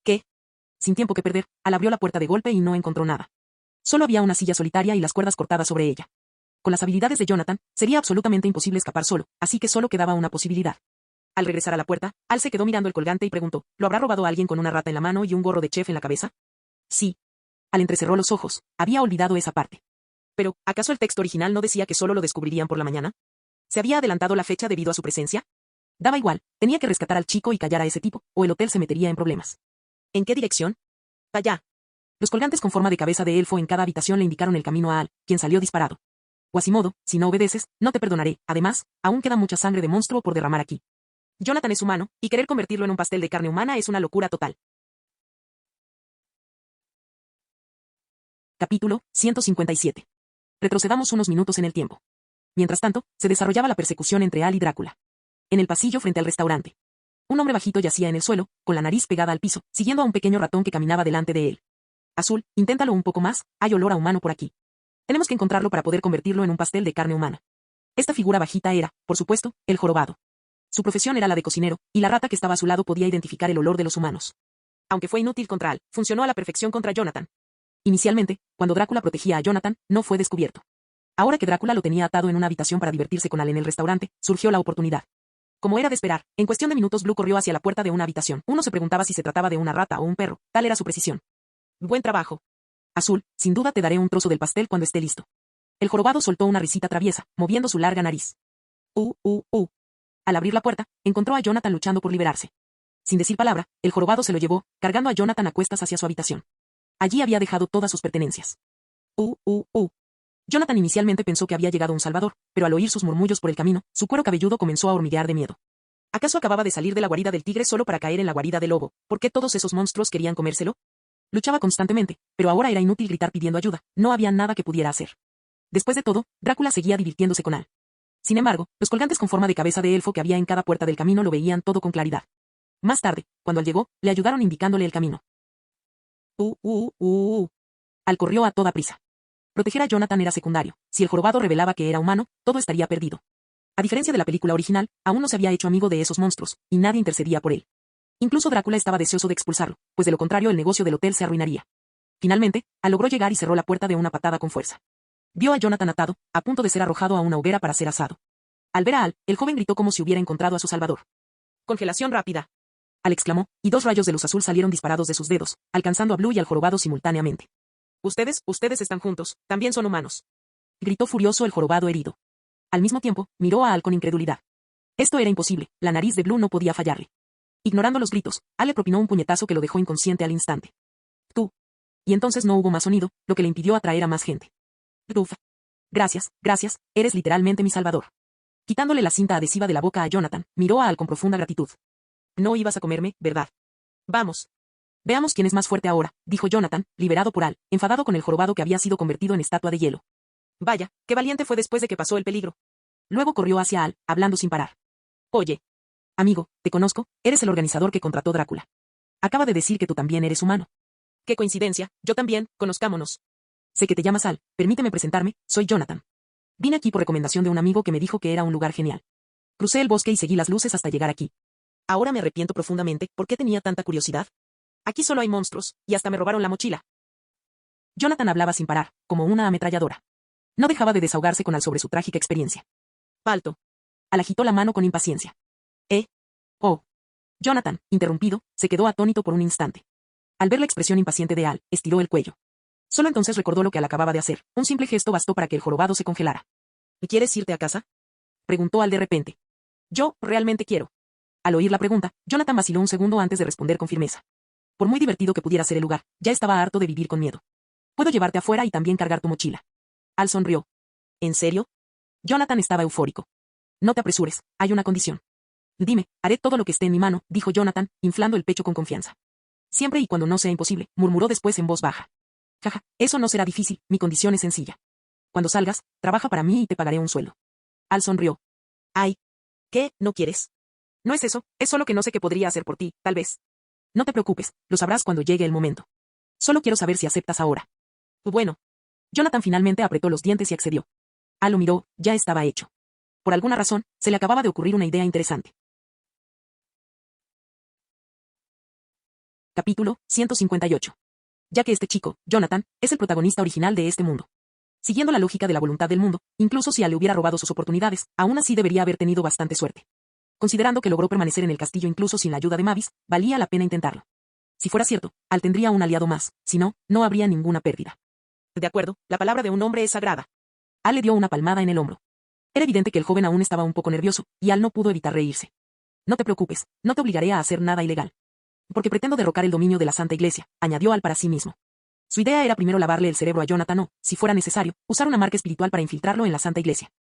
¿Qué? Sin tiempo que perder, Al abrió la puerta de golpe y no encontró nada. Solo había una silla solitaria y las cuerdas cortadas sobre ella. Con las habilidades de Jonathan, sería absolutamente imposible escapar solo, así que solo quedaba una posibilidad. Al regresar a la puerta, Al se quedó mirando el colgante y preguntó, ¿lo habrá robado alguien con una rata en la mano y un gorro de chef en la cabeza? Sí. Al entrecerró los ojos, había olvidado esa parte. Pero, ¿acaso el texto original no decía que solo lo descubrirían por la mañana? ¿Se había adelantado la fecha debido a su presencia? Daba igual, tenía que rescatar al chico y callar a ese tipo, o el hotel se metería en problemas. ¿En qué dirección? Allá. Los colgantes con forma de cabeza de elfo en cada habitación le indicaron el camino a Al, quien salió disparado. Quasimodo, si no obedeces, no te perdonaré. Además, aún queda mucha sangre de monstruo por derramar aquí. Jonathan es humano, y querer convertirlo en un pastel de carne humana es una locura total. Capítulo 157. Retrocedamos unos minutos en el tiempo. Mientras tanto, se desarrollaba la persecución entre Al y Drácula. En el pasillo frente al restaurante. Un hombre bajito yacía en el suelo, con la nariz pegada al piso, siguiendo a un pequeño ratón que caminaba delante de él. Azul, inténtalo un poco más, hay olor a humano por aquí. Tenemos que encontrarlo para poder convertirlo en un pastel de carne humana. Esta figura bajita era, por supuesto, el jorobado. Su profesión era la de cocinero, y la rata que estaba a su lado podía identificar el olor de los humanos. Aunque fue inútil contra Al, funcionó a la perfección contra Jonathan. Inicialmente, cuando Drácula protegía a Jonathan, no fue descubierto. Ahora que Drácula lo tenía atado en una habitación para divertirse con Al en el restaurante, surgió la oportunidad. Como era de esperar, en cuestión de minutos Blue corrió hacia la puerta de una habitación. Uno se preguntaba si se trataba de una rata o un perro, tal era su precisión. Buen trabajo. Azul, sin duda te daré un trozo del pastel cuando esté listo. El jorobado soltó una risita traviesa, moviendo su larga nariz. Al abrir la puerta, encontró a Jonathan luchando por liberarse. Sin decir palabra, el jorobado se lo llevó, cargando a Jonathan a cuestas hacia su habitación. Allí había dejado todas sus pertenencias. Jonathan inicialmente pensó que había llegado un salvador, pero al oír sus murmullos por el camino, su cuero cabelludo comenzó a hormiguear de miedo. ¿Acaso acababa de salir de la guarida del tigre solo para caer en la guarida del lobo? ¿Por qué todos esos monstruos querían comérselo? Luchaba constantemente, pero ahora era inútil gritar pidiendo ayuda, no había nada que pudiera hacer. Después de todo, Drácula seguía divirtiéndose con Al. Sin embargo, los colgantes con forma de cabeza de elfo que había en cada puerta del camino lo veían todo con claridad. Más tarde, cuando Al llegó, le ayudaron indicándole el camino. Al corrió a toda prisa. Proteger a Jonathan era secundario. Si el jorobado revelaba que era humano, todo estaría perdido. A diferencia de la película original, aún no se había hecho amigo de esos monstruos, y nadie intercedía por él. Incluso Drácula estaba deseoso de expulsarlo, pues de lo contrario el negocio del hotel se arruinaría. Finalmente, Al logró llegar y cerró la puerta de una patada con fuerza. Vio a Jonathan atado, a punto de ser arrojado a una hoguera para ser asado. Al ver a Al, el joven gritó como si hubiera encontrado a su salvador. Congelación rápida. Al exclamó, y dos rayos de luz azul salieron disparados de sus dedos, alcanzando a Blue y al jorobado simultáneamente. Ustedes están juntos, también son humanos. Gritó furioso el jorobado herido. Al mismo tiempo, miró a Al con incredulidad. Esto era imposible, la nariz de Blue no podía fallarle. Ignorando los gritos, Al le propinó un puñetazo que lo dejó inconsciente al instante. Tú. Y entonces no hubo más sonido, lo que le impidió atraer a más gente. Ruf. Gracias, eres literalmente mi salvador. Quitándole la cinta adhesiva de la boca a Jonathan, miró a Al con profunda gratitud. No ibas a comerme, ¿verdad? Vamos. Veamos quién es más fuerte ahora, dijo Jonathan, liberado por Al, enfadado con el jorobado que había sido convertido en estatua de hielo. Vaya, qué valiente fue después de que pasó el peligro. Luego corrió hacia Al, hablando sin parar. Oye. Amigo, te conozco, eres el organizador que contrató Drácula. Acaba de decir que tú también eres humano. Qué coincidencia, yo también, conozcámonos. Sé que te llamas Al, permíteme presentarme, soy Jonathan. Vine aquí por recomendación de un amigo que me dijo que era un lugar genial. Crucé el bosque y seguí las luces hasta llegar aquí. Ahora me arrepiento profundamente, ¿por qué tenía tanta curiosidad? Aquí solo hay monstruos, y hasta me robaron la mochila. Jonathan hablaba sin parar, como una ametralladora. No dejaba de desahogarse con Al sobre su trágica experiencia. Palto. Al agitó la mano con impaciencia. Oh. Jonathan, interrumpido, se quedó atónito por un instante. Al ver la expresión impaciente de Al, estiró el cuello. Solo entonces recordó lo que Al acababa de hacer, un simple gesto bastó para que el jorobado se congelara. ¿Quieres irte a casa? Preguntó Al de repente. Yo, realmente quiero. Al oír la pregunta, Jonathan vaciló un segundo antes de responder con firmeza. Por muy divertido que pudiera ser el lugar, ya estaba harto de vivir con miedo. Puedo llevarte afuera y también cargar tu mochila. Al sonrió. ¿En serio? Jonathan estaba eufórico. No te apresures, hay una condición. Dime, haré todo lo que esté en mi mano, dijo Jonathan, inflando el pecho con confianza. Siempre y cuando no sea imposible, murmuró después en voz baja. Jaja, eso no será difícil, mi condición es sencilla. Cuando salgas, trabaja para mí y te pagaré un sueldo. Al sonrió. Ay. ¿Qué, no quieres? No es eso, es solo que no sé qué podría hacer por ti, tal vez. No te preocupes, lo sabrás cuando llegue el momento. Solo quiero saber si aceptas ahora. Bueno. Jonathan finalmente apretó los dientes y accedió. Al lo miró, ya estaba hecho. Por alguna razón, se le acababa de ocurrir una idea interesante. Capítulo 158. Ya que este chico, Jonathan, es el protagonista original de este mundo. Siguiendo la lógica de la voluntad del mundo, incluso si Al le hubiera robado sus oportunidades, aún así debería haber tenido bastante suerte. Considerando que logró permanecer en el castillo incluso sin la ayuda de Mavis, valía la pena intentarlo. Si fuera cierto, Al tendría un aliado más, si no, no habría ninguna pérdida. De acuerdo, la palabra de un hombre es sagrada. Al le dio una palmada en el hombro. Era evidente que el joven aún estaba un poco nervioso, y Al no pudo evitar reírse. No te preocupes, no te obligaré a hacer nada ilegal. Porque pretendo derrocar el dominio de la Santa Iglesia, añadió Al para sí mismo. Su idea era primero lavarle el cerebro a Jonathan o, si fuera necesario, usar una marca espiritual para infiltrarlo en la Santa Iglesia.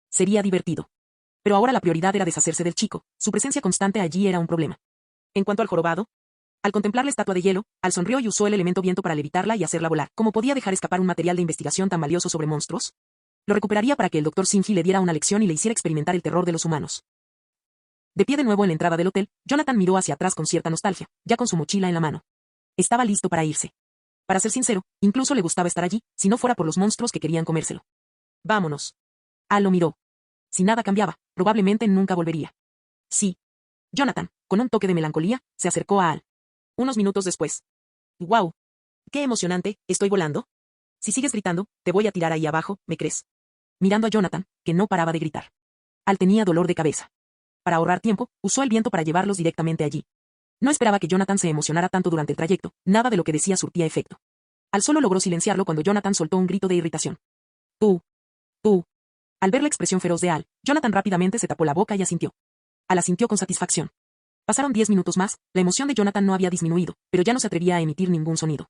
Sería divertido. Pero ahora la prioridad era deshacerse del chico, su presencia constante allí era un problema. En cuanto al jorobado, al contemplar la estatua de hielo, Al sonrió y usó el elemento viento para levitarla y hacerla volar. ¿Cómo podía dejar escapar un material de investigación tan valioso sobre monstruos? Lo recuperaría para que el Dr. Sinfi le diera una lección y le hiciera experimentar el terror de los humanos. De pie de nuevo en la entrada del hotel, Jonathan miró hacia atrás con cierta nostalgia, ya con su mochila en la mano. Estaba listo para irse. Para ser sincero, incluso le gustaba estar allí, si no fuera por los monstruos que querían comérselo. Vámonos. Al lo miró. Si nada cambiaba, probablemente nunca volvería. Sí. Jonathan, con un toque de melancolía, se acercó a Al. Unos minutos después. ¡Guau! ¡Qué emocionante! ¿Estoy volando? Si sigues gritando, te voy a tirar ahí abajo, ¿me crees? mirando a Jonathan, que no paraba de gritar. Al tenía dolor de cabeza. Para ahorrar tiempo, usó el viento para llevarlos directamente allí. No esperaba que Jonathan se emocionara tanto durante el trayecto, nada de lo que decía surtía efecto. Al solo logró silenciarlo cuando Jonathan soltó un grito de irritación. Tú. Tú. Al ver la expresión feroz de Al, Jonathan rápidamente se tapó la boca y asintió. Al asintió con satisfacción. Pasaron 10 minutos más, la emoción de Jonathan no había disminuido, pero ya no se atrevía a emitir ningún sonido.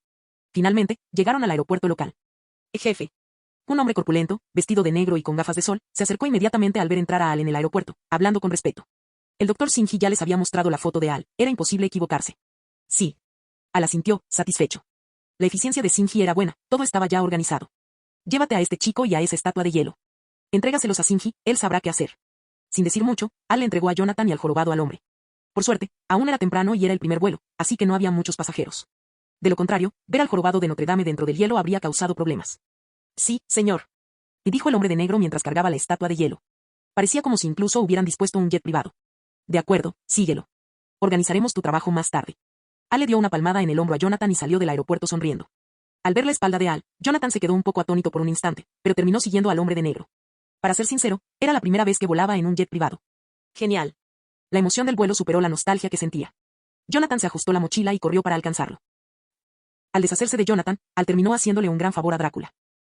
Finalmente, llegaron al aeropuerto local. Jefe. Un hombre corpulento, vestido de negro y con gafas de sol, se acercó inmediatamente al ver entrar a Al en el aeropuerto, hablando con respeto. El doctor Sinji ya les había mostrado la foto de Al, era imposible equivocarse. Sí. Al asintió, satisfecho. La eficiencia de Sinji era buena, todo estaba ya organizado. Llévate a este chico y a esa estatua de hielo. Entrégaselos a Sinji, él sabrá qué hacer. Sin decir mucho, Al le entregó a Jonathan y al jorobado al hombre. Por suerte, aún era temprano y era el primer vuelo, así que no había muchos pasajeros. De lo contrario, ver al jorobado de Notre Dame dentro del hielo habría causado problemas. Sí, señor. Y dijo el hombre de negro mientras cargaba la estatua de hielo. Parecía como si incluso hubieran dispuesto un jet privado. De acuerdo, síguelo. Organizaremos tu trabajo más tarde. Al le dio una palmada en el hombro a Jonathan y salió del aeropuerto sonriendo. Al ver la espalda de Al, Jonathan se quedó un poco atónito por un instante, pero terminó siguiendo al hombre de negro. Para ser sincero, era la primera vez que volaba en un jet privado. Genial. La emoción del vuelo superó la nostalgia que sentía. Jonathan se ajustó la mochila y corrió para alcanzarlo. Al deshacerse de Jonathan, Al terminó haciéndole un gran favor a Drácula.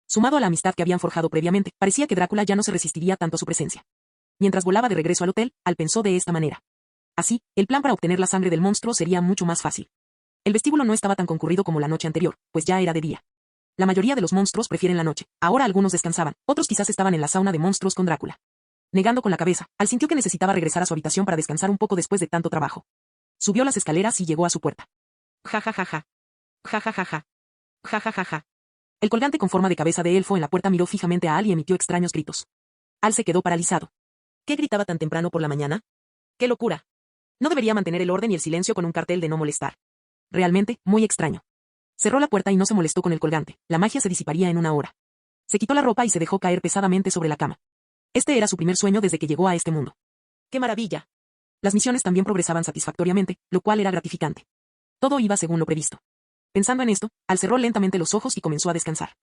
Sumado a la amistad que habían forjado previamente, parecía que Drácula ya no se resistiría tanto a su presencia. Mientras volaba de regreso al hotel, Al pensó de esta manera. Así, el plan para obtener la sangre del monstruo sería mucho más fácil. El vestíbulo no estaba tan concurrido como la noche anterior, pues ya era de día. La mayoría de los monstruos prefieren la noche, ahora algunos descansaban, otros quizás estaban en la sauna de monstruos con Drácula. Negando con la cabeza, Al sintió que necesitaba regresar a su habitación para descansar un poco después de tanto trabajo. Subió las escaleras y llegó a su puerta. Ja ja ja ja. Ja ja ja ja. Ja ja ja ja. El colgante con forma de cabeza de elfo en la puerta miró fijamente a Al y emitió extraños gritos. Al se quedó paralizado. ¿Qué gritaba tan temprano por la mañana? ¡Qué locura! No debería mantener el orden y el silencio con un cartel de no molestar. Realmente, muy extraño. Cerró la puerta y no se molestó con el colgante, la magia se disiparía en una hora. Se quitó la ropa y se dejó caer pesadamente sobre la cama. Este era su primer sueño desde que llegó a este mundo. ¡Qué maravilla! Las misiones también progresaban satisfactoriamente, lo cual era gratificante. Todo iba según lo previsto. Pensando en esto, Al cerró lentamente los ojos y comenzó a descansar.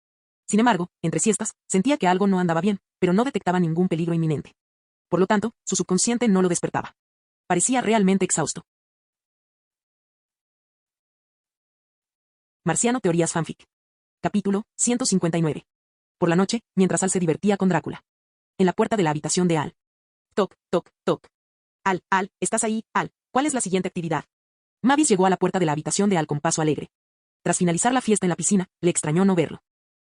Sin embargo, entre siestas, sentía que algo no andaba bien, pero no detectaba ningún peligro inminente. Por lo tanto, su subconsciente no lo despertaba. Parecía realmente exhausto. Marciano Teorías Fanfic. Capítulo 159. Por la noche, mientras Al se divertía con Drácula. En la puerta de la habitación de Al. Toc, toc, toc. Al, ¿estás ahí, Al? ¿Cuál es la siguiente actividad? Mavis llegó a la puerta de la habitación de Al con paso alegre. Tras finalizar la fiesta en la piscina, le extrañó no verlo.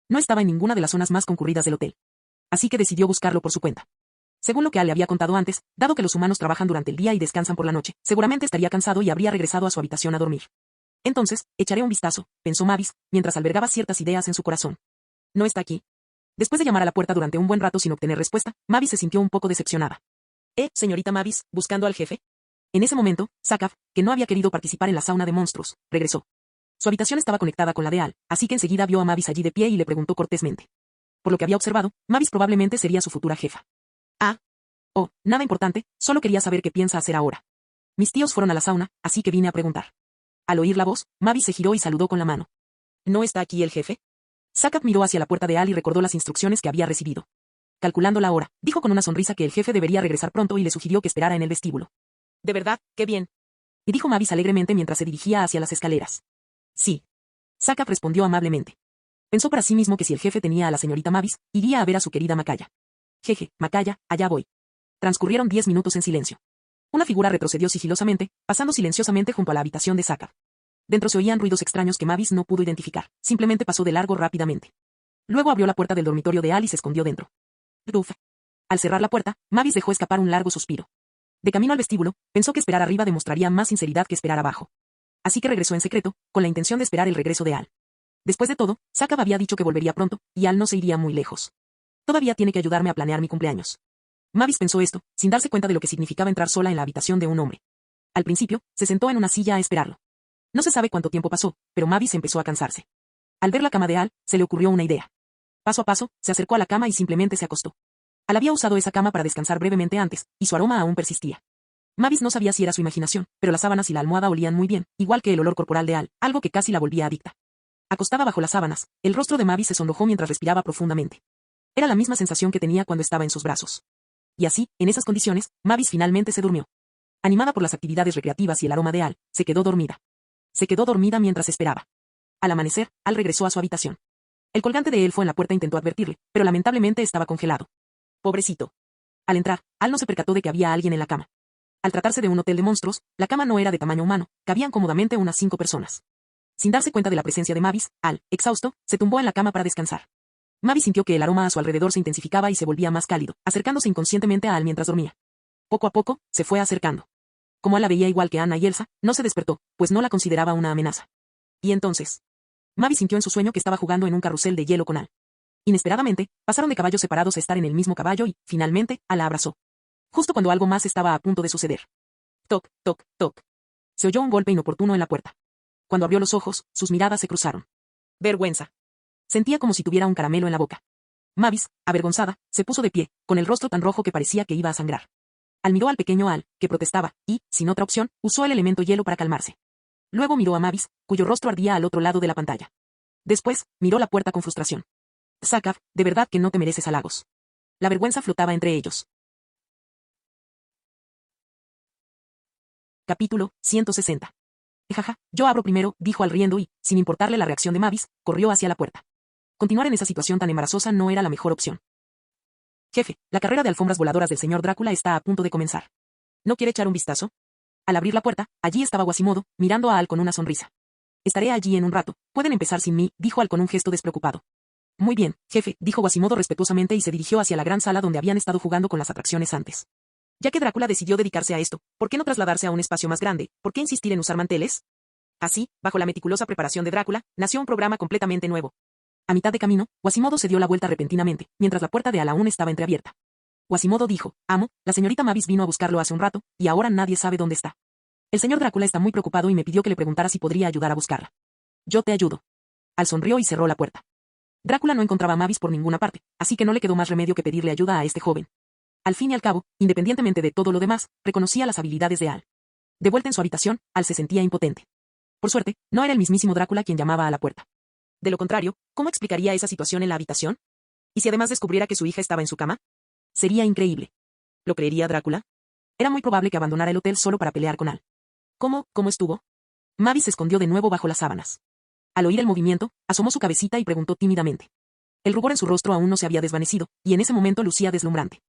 No estaba en ninguna de las zonas más concurridas del hotel. Así que decidió buscarlo por su cuenta. Según lo que Al le había contado antes, dado que los humanos trabajan durante el día y descansan por la noche, seguramente estaría cansado y habría regresado a su habitación a dormir. Entonces, echaré un vistazo, pensó Mavis, mientras albergaba ciertas ideas en su corazón. No está aquí. Después de llamar a la puerta durante un buen rato sin obtener respuesta, Mavis se sintió un poco decepcionada. Señorita Mavis, ¿buscando al jefe? En ese momento, Sakaf, que no había querido participar en la sauna de monstruos, regresó. Su habitación estaba conectada con la de Al, así que enseguida vio a Mavis allí de pie y le preguntó cortésmente. Por lo que había observado, Mavis probablemente sería su futura jefa. Nada importante, solo quería saber qué piensa hacer ahora. Mis tíos fueron a la sauna, así que vine a preguntar. Al oír la voz, Mavis se giró y saludó con la mano. ¿No está aquí el jefe? Sakaf miró hacia la puerta de Al y recordó las instrucciones que había recibido. Calculando la hora, dijo con una sonrisa que el jefe debería regresar pronto y le sugirió que esperara en el vestíbulo. ¿De verdad? ¡Qué bien! Y dijo Mavis alegremente mientras se dirigía hacia las escaleras. Sí. Sakaf respondió amablemente. Pensó para sí mismo que si el jefe tenía a la señorita Mavis, iría a ver a su querida Macaya. Jeje, Macaya, allá voy. Transcurrieron 10 minutos en silencio. Una figura retrocedió sigilosamente, pasando silenciosamente junto a la habitación de Sakaf. Dentro se oían ruidos extraños que Mavis no pudo identificar, simplemente pasó de largo rápidamente. Luego abrió la puerta del dormitorio de Al y se escondió dentro. Uf. Al cerrar la puerta, Mavis dejó escapar un largo suspiro. De camino al vestíbulo, pensó que esperar arriba demostraría más sinceridad que esperar abajo. Así que regresó en secreto, con la intención de esperar el regreso de Al. Después de todo, Sakaf había dicho que volvería pronto, y Al no se iría muy lejos. Todavía tiene que ayudarme a planear mi cumpleaños. Mavis pensó esto, sin darse cuenta de lo que significaba entrar sola en la habitación de un hombre. Al principio, se sentó en una silla a esperarlo. No se sabe cuánto tiempo pasó, pero Mavis empezó a cansarse. Al ver la cama de Al, se le ocurrió una idea. Paso a paso, se acercó a la cama y simplemente se acostó. Al había usado esa cama para descansar brevemente antes, y su aroma aún persistía. Mavis no sabía si era su imaginación, pero las sábanas y la almohada olían muy bien, igual que el olor corporal de Al, algo que casi la volvía adicta. Acostada bajo las sábanas, el rostro de Mavis se sonrojó mientras respiraba profundamente. Era la misma sensación que tenía cuando estaba en sus brazos. Y así, en esas condiciones, Mavis finalmente se durmió. Animada por las actividades recreativas y el aroma de Al, se quedó dormida. Se quedó dormida mientras esperaba. Al amanecer, Al regresó a su habitación. El colgante de elfo en la puerta intentó advertirle, pero lamentablemente estaba congelado. Pobrecito. Al entrar, Al no se percató de que había alguien en la cama. Al tratarse de un hotel de monstruos, la cama no era de tamaño humano, cabían cómodamente unas 5 personas. Sin darse cuenta de la presencia de Mavis, Al, exhausto, se tumbó en la cama para descansar. Mavis sintió que el aroma a su alrededor se intensificaba y se volvía más cálido, acercándose inconscientemente a Al mientras dormía. Poco a poco, se fue acercando. Como Al la veía igual que Anna y Elsa, no se despertó, pues no la consideraba una amenaza. Y entonces, Mavis sintió en su sueño que estaba jugando en un carrusel de hielo con Al. Inesperadamente, pasaron de caballos separados a estar en el mismo caballo y, finalmente, Al la abrazó. Justo cuando algo más estaba a punto de suceder. Toc, toc, toc. Se oyó un golpe inoportuno en la puerta. Cuando abrió los ojos, sus miradas se cruzaron. Vergüenza. Sentía como si tuviera un caramelo en la boca. Mavis, avergonzada, se puso de pie, con el rostro tan rojo que parecía que iba a sangrar. Al miró al pequeño Al, que protestaba, y, sin otra opción, usó el elemento hielo para calmarse. Luego miró a Mavis, cuyo rostro ardía al otro lado de la pantalla. Después, miró la puerta con frustración. Sakav, de verdad que no te mereces halagos. La vergüenza flotaba entre ellos. Capítulo 160. Jaja, yo abro primero, dijo Al riendo y, sin importarle la reacción de Mavis, corrió hacia la puerta. Continuar en esa situación tan embarazosa no era la mejor opción. Jefe, la carrera de alfombras voladoras del señor Drácula está a punto de comenzar. ¿No quiere echar un vistazo? Al abrir la puerta, allí estaba Quasimodo, mirando a Al con una sonrisa. Estaré allí en un rato, pueden empezar sin mí, dijo Al con un gesto despreocupado. Muy bien, jefe, dijo Quasimodo respetuosamente y se dirigió hacia la gran sala donde habían estado jugando con las atracciones antes. Ya que Drácula decidió dedicarse a esto, ¿por qué no trasladarse a un espacio más grande? ¿Por qué insistir en usar manteles? Así, bajo la meticulosa preparación de Drácula, nació un programa completamente nuevo. A mitad de camino, Quasimodo se dio la vuelta repentinamente, mientras la puerta de Al aún estaba entreabierta. Quasimodo dijo, amo, la señorita Mavis vino a buscarlo hace un rato, y ahora nadie sabe dónde está. El señor Drácula está muy preocupado y me pidió que le preguntara si podría ayudar a buscarla. Yo te ayudo. Al sonrió y cerró la puerta. Drácula no encontraba a Mavis por ninguna parte, así que no le quedó más remedio que pedirle ayuda a este joven. Al fin y al cabo, independientemente de todo lo demás, reconocía las habilidades de Al. De vuelta en su habitación, Al se sentía impotente. Por suerte, no era el mismísimo Drácula quien llamaba a la puerta. De lo contrario, ¿cómo explicaría esa situación en la habitación? ¿Y si además descubriera que su hija estaba en su cama? Sería increíble. ¿Lo creería Drácula? Era muy probable que abandonara el hotel solo para pelear con Al. ¿Cómo estuvo? Mavis se escondió de nuevo bajo las sábanas. Al oír el movimiento, asomó su cabecita y preguntó tímidamente. El rubor en su rostro aún no se había desvanecido, y en ese momento lucía deslumbrante.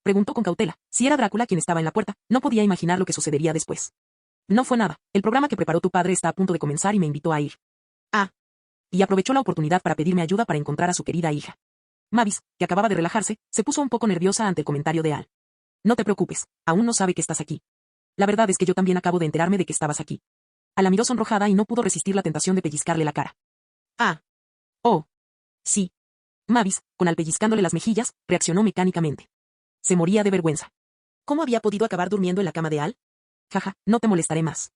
Preguntó con cautela. Si era Drácula quien estaba en la puerta, no podía imaginar lo que sucedería después. No fue nada. El programa que preparó tu padre está a punto de comenzar y me invitó a ir. Ah. Y aprovechó la oportunidad para pedirme ayuda para encontrar a su querida hija. Mavis, que acababa de relajarse, se puso un poco nerviosa ante el comentario de Al. No te preocupes, aún no sabe que estás aquí. La verdad es que yo también acabo de enterarme de que estabas aquí. Al la miró sonrojada y no pudo resistir la tentación de pellizcarle la cara. Ah. Oh. Sí. Mavis, con Al pellizcándole las mejillas, reaccionó mecánicamente. Se moría de vergüenza. ¿Cómo había podido acabar durmiendo en la cama de Al? Jaja, no te molestaré más.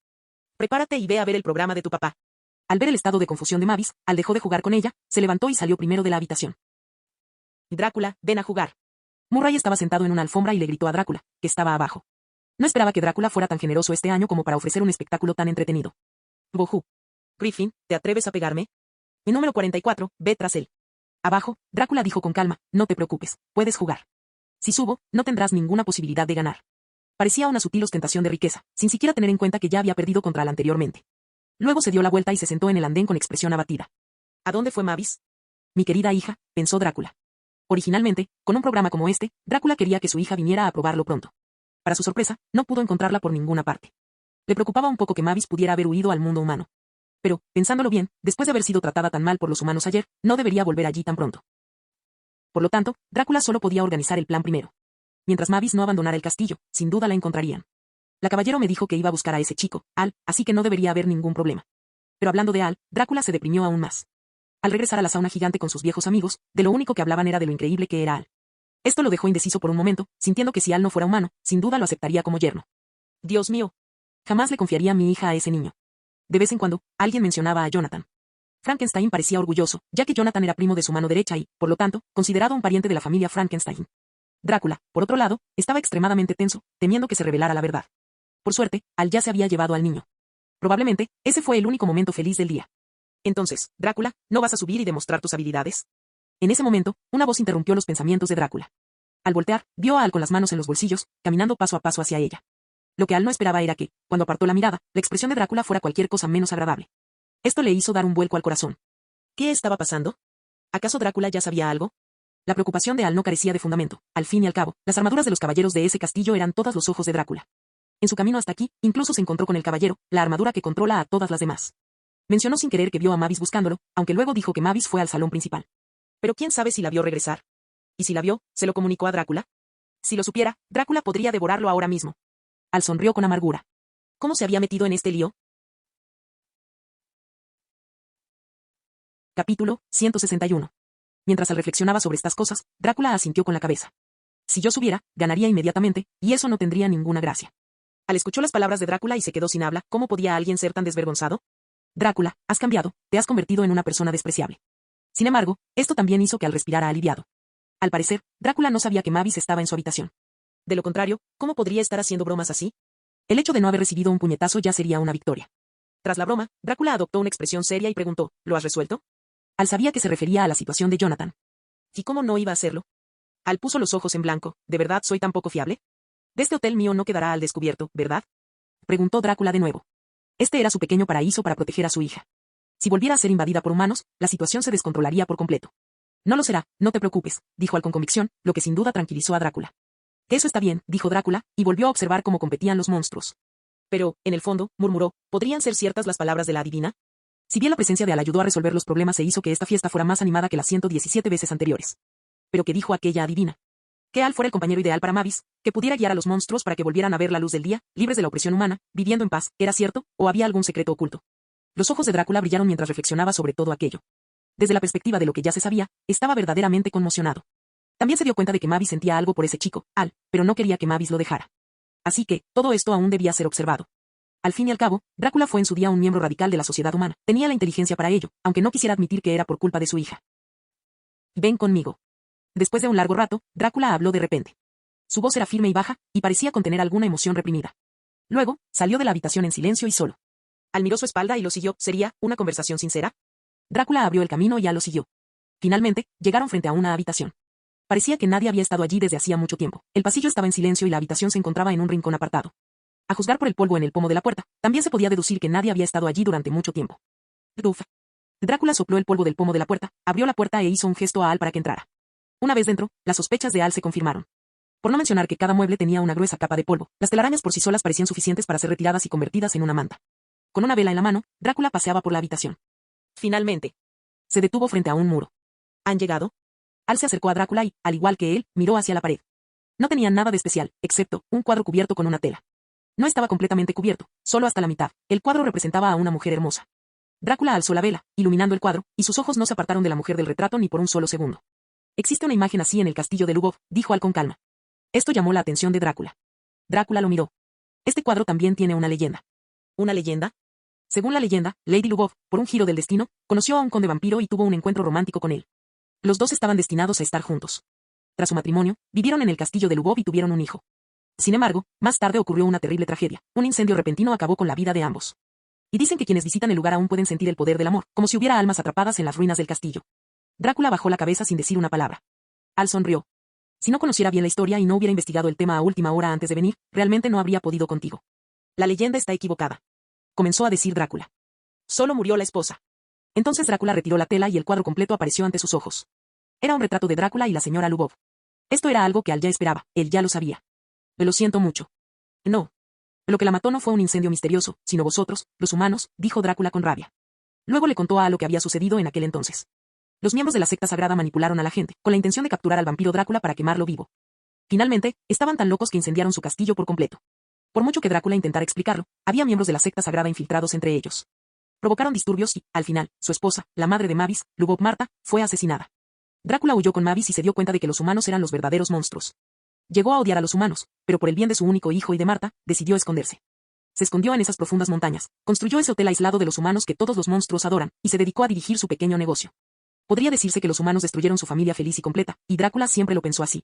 Prepárate y ve a ver el programa de tu papá. Al ver el estado de confusión de Mavis, Al dejó de jugar con ella, se levantó y salió primero de la habitación. Drácula, ven a jugar. Murray estaba sentado en una alfombra y le gritó a Drácula, que estaba abajo. No esperaba que Drácula fuera tan generoso este año como para ofrecer un espectáculo tan entretenido. Bojú. Griffin, ¿te atreves a pegarme? Mi número 44, ve tras él. Abajo, Drácula dijo con calma, no te preocupes, puedes jugar. Si subo, no tendrás ninguna posibilidad de ganar. Parecía una sutil ostentación de riqueza, sin siquiera tener en cuenta que ya había perdido contra Al anteriormente. Luego se dio la vuelta y se sentó en el andén con expresión abatida. ¿A dónde fue Mavis? Mi querida hija, pensó Drácula. Originalmente, con un programa como este, Drácula quería que su hija viniera a probarlo pronto. Para su sorpresa, no pudo encontrarla por ninguna parte. Le preocupaba un poco que Mavis pudiera haber huido al mundo humano. Pero, pensándolo bien, después de haber sido tratada tan mal por los humanos ayer, no debería volver allí tan pronto. Por lo tanto, Drácula solo podía organizar el plan primero. Mientras Mavis no abandonara el castillo, sin duda la encontrarían. La caballero me dijo que iba a buscar a ese chico, Al, así que no debería haber ningún problema. Pero hablando de Al, Drácula se deprimió aún más. Al regresar a la sauna gigante con sus viejos amigos, de lo único que hablaban era de lo increíble que era Al. Esto lo dejó indeciso por un momento, sintiendo que si Al no fuera humano, sin duda lo aceptaría como yerno. Dios mío. Jamás le confiaría a mi hija a ese niño. De vez en cuando, alguien mencionaba a Jonathan. Frankenstein parecía orgulloso, ya que Jonathan era primo de su mano derecha y, por lo tanto, considerado un pariente de la familia Frankenstein. Drácula, por otro lado, estaba extremadamente tenso, temiendo que se revelara la verdad. Por suerte, Al ya se había llevado al niño. Probablemente, ese fue el único momento feliz del día. Entonces, Drácula, ¿no vas a subir y demostrar tus habilidades? En ese momento, una voz interrumpió los pensamientos de Drácula. Al voltear, vio a Al con las manos en los bolsillos, caminando paso a paso hacia ella. Lo que Al no esperaba era que, cuando apartó la mirada, la expresión de Drácula fuera cualquier cosa menos agradable. Esto le hizo dar un vuelco al corazón. ¿Qué estaba pasando? ¿Acaso Drácula ya sabía algo? La preocupación de Al no carecía de fundamento. Al fin y al cabo, las armaduras de los caballeros de ese castillo eran todos los ojos de Drácula. En su camino hasta aquí, incluso se encontró con el caballero, la armadura que controla a todas las demás. Mencionó sin querer que vio a Mavis buscándolo, aunque luego dijo que Mavis fue al salón principal. Pero quién sabe si la vio regresar. ¿Y si la vio, se lo comunicó a Drácula? Si lo supiera, Drácula podría devorarlo ahora mismo. Al sonrió con amargura. ¿Cómo se había metido en este lío? Capítulo 161. Mientras Al reflexionaba sobre estas cosas, Drácula asintió con la cabeza. Si yo subiera, ganaría inmediatamente, y eso no tendría ninguna gracia. Al escuchó las palabras de Drácula y se quedó sin habla. ¿Cómo podía alguien ser tan desvergonzado? Drácula, has cambiado, te has convertido en una persona despreciable. Sin embargo, esto también hizo que Al respirara aliviado. Al parecer, Drácula no sabía que Mavis estaba en su habitación. De lo contrario, ¿cómo podría estar haciendo bromas así? El hecho de no haber recibido un puñetazo ya sería una victoria. Tras la broma, Drácula adoptó una expresión seria y preguntó, ¿lo has resuelto? Al sabía que se refería a la situación de Jonathan. ¿Y cómo no iba a hacerlo? Al puso los ojos en blanco. ¿De verdad soy tan poco fiable? De este hotel mío no quedará al descubierto, ¿verdad? Preguntó Drácula de nuevo. Este era su pequeño paraíso para proteger a su hija. Si volviera a ser invadida por humanos, la situación se descontrolaría por completo. No lo será, no te preocupes, dijo Al con convicción, lo que sin duda tranquilizó a Drácula. Eso está bien, dijo Drácula, y volvió a observar cómo competían los monstruos. Pero, en el fondo, murmuró, ¿podrían ser ciertas las palabras de la adivina? Si bien la presencia de Al ayudó a resolver los problemas e hizo que esta fiesta fuera más animada que las 117 veces anteriores. ¿Pero qué dijo aquella adivina? Que Al fuera el compañero ideal para Mavis, que pudiera guiar a los monstruos para que volvieran a ver la luz del día, libres de la opresión humana, viviendo en paz, ¿era cierto, o había algún secreto oculto? Los ojos de Drácula brillaron mientras reflexionaba sobre todo aquello. Desde la perspectiva de lo que ya se sabía, estaba verdaderamente conmocionado. También se dio cuenta de que Mavis sentía algo por ese chico, Al, pero no quería que Mavis lo dejara. Así que, todo esto aún debía ser observado. Al fin y al cabo, Drácula fue en su día un miembro radical de la sociedad humana. Tenía la inteligencia para ello, aunque no quisiera admitir que era por culpa de su hija. Ven conmigo. Después de un largo rato, Drácula habló de repente. Su voz era firme y baja, y parecía contener alguna emoción reprimida. Luego, salió de la habitación en silencio y solo. Al miró su espalda y lo siguió. ¿Sería una conversación sincera? Drácula abrió el camino y Al lo siguió. Finalmente, llegaron frente a una habitación. Parecía que nadie había estado allí desde hacía mucho tiempo. El pasillo estaba en silencio y la habitación se encontraba en un rincón apartado. A juzgar por el polvo en el pomo de la puerta, también se podía deducir que nadie había estado allí durante mucho tiempo. Uf. Drácula sopló el polvo del pomo de la puerta, abrió la puerta e hizo un gesto a Al para que entrara. Una vez dentro, las sospechas de Al se confirmaron. Por no mencionar que cada mueble tenía una gruesa capa de polvo, las telarañas por sí solas parecían suficientes para ser retiradas y convertidas en una manta. Con una vela en la mano, Drácula paseaba por la habitación. Finalmente, se detuvo frente a un muro. ¿Han llegado? Al se acercó a Drácula y, al igual que él, miró hacia la pared. No tenía nada de especial, excepto un cuadro cubierto con una tela. No estaba completamente cubierto, solo hasta la mitad. El cuadro representaba a una mujer hermosa. Drácula alzó la vela, iluminando el cuadro, y sus ojos no se apartaron de la mujer del retrato ni por un solo segundo. Existe una imagen así en el castillo de Lubov, dijo Al con calma. Esto llamó la atención de Drácula. Drácula lo miró. Este cuadro también tiene una leyenda. ¿Una leyenda? Según la leyenda, Lady Lubov, por un giro del destino, conoció a un conde vampiro y tuvo un encuentro romántico con él. Los dos estaban destinados a estar juntos. Tras su matrimonio, vivieron en el castillo de Lubov y tuvieron un hijo. Sin embargo, más tarde ocurrió una terrible tragedia. Un incendio repentino acabó con la vida de ambos. Y dicen que quienes visitan el lugar aún pueden sentir el poder del amor, como si hubiera almas atrapadas en las ruinas del castillo. Drácula bajó la cabeza sin decir una palabra. Al sonrió. Si no conociera bien la historia y no hubiera investigado el tema a última hora antes de venir, realmente no habría podido contigo. La leyenda está equivocada. Comenzó a decir Drácula. Solo murió la esposa. Entonces Drácula retiró la tela y el cuadro completo apareció ante sus ojos. Era un retrato de Drácula y la señora Lubov. Esto era algo que Al ya esperaba, él ya lo sabía. Lo siento mucho. No. Lo que la mató no fue un incendio misterioso, sino vosotros, los humanos, dijo Drácula con rabia. Luego le contó a Al lo que había sucedido en aquel entonces. Los miembros de la secta sagrada manipularon a la gente, con la intención de capturar al vampiro Drácula para quemarlo vivo. Finalmente, estaban tan locos que incendiaron su castillo por completo. Por mucho que Drácula intentara explicarlo, había miembros de la secta sagrada infiltrados entre ellos. Provocaron disturbios y, al final, su esposa, la madre de Mavis, Lubov Marta, fue asesinada. Drácula huyó con Mavis y se dio cuenta de que los humanos eran los verdaderos monstruos. Llegó a odiar a los humanos, pero por el bien de su único hijo y de Marta, decidió esconderse. Se escondió en esas profundas montañas, construyó ese hotel aislado de los humanos que todos los monstruos adoran, y se dedicó a dirigir su pequeño negocio. Podría decirse que los humanos destruyeron su familia feliz y completa, y Drácula siempre lo pensó así.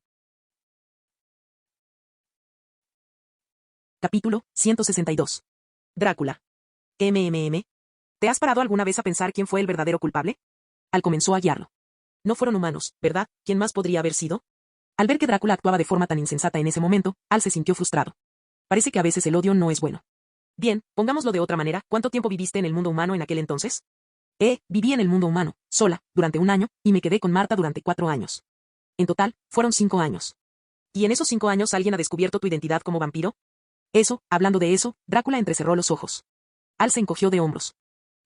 Capítulo 162. Drácula. ¿Te has parado alguna vez a pensar quién fue el verdadero culpable? Al comenzó a guiarlo. No fueron humanos, ¿verdad? ¿Quién más podría haber sido? Al ver que Drácula actuaba de forma tan insensata en ese momento, Al se sintió frustrado. Parece que a veces el odio no es bueno. Bien, pongámoslo de otra manera, ¿cuánto tiempo viviste en el mundo humano en aquel entonces? Viví en el mundo humano, sola, durante 1 año, y me quedé con Marta durante 4 años. En total, fueron 5 años. ¿Y en esos 5 años alguien ha descubierto tu identidad como vampiro? Hablando de eso, Drácula entrecerró los ojos. Al se encogió de hombros.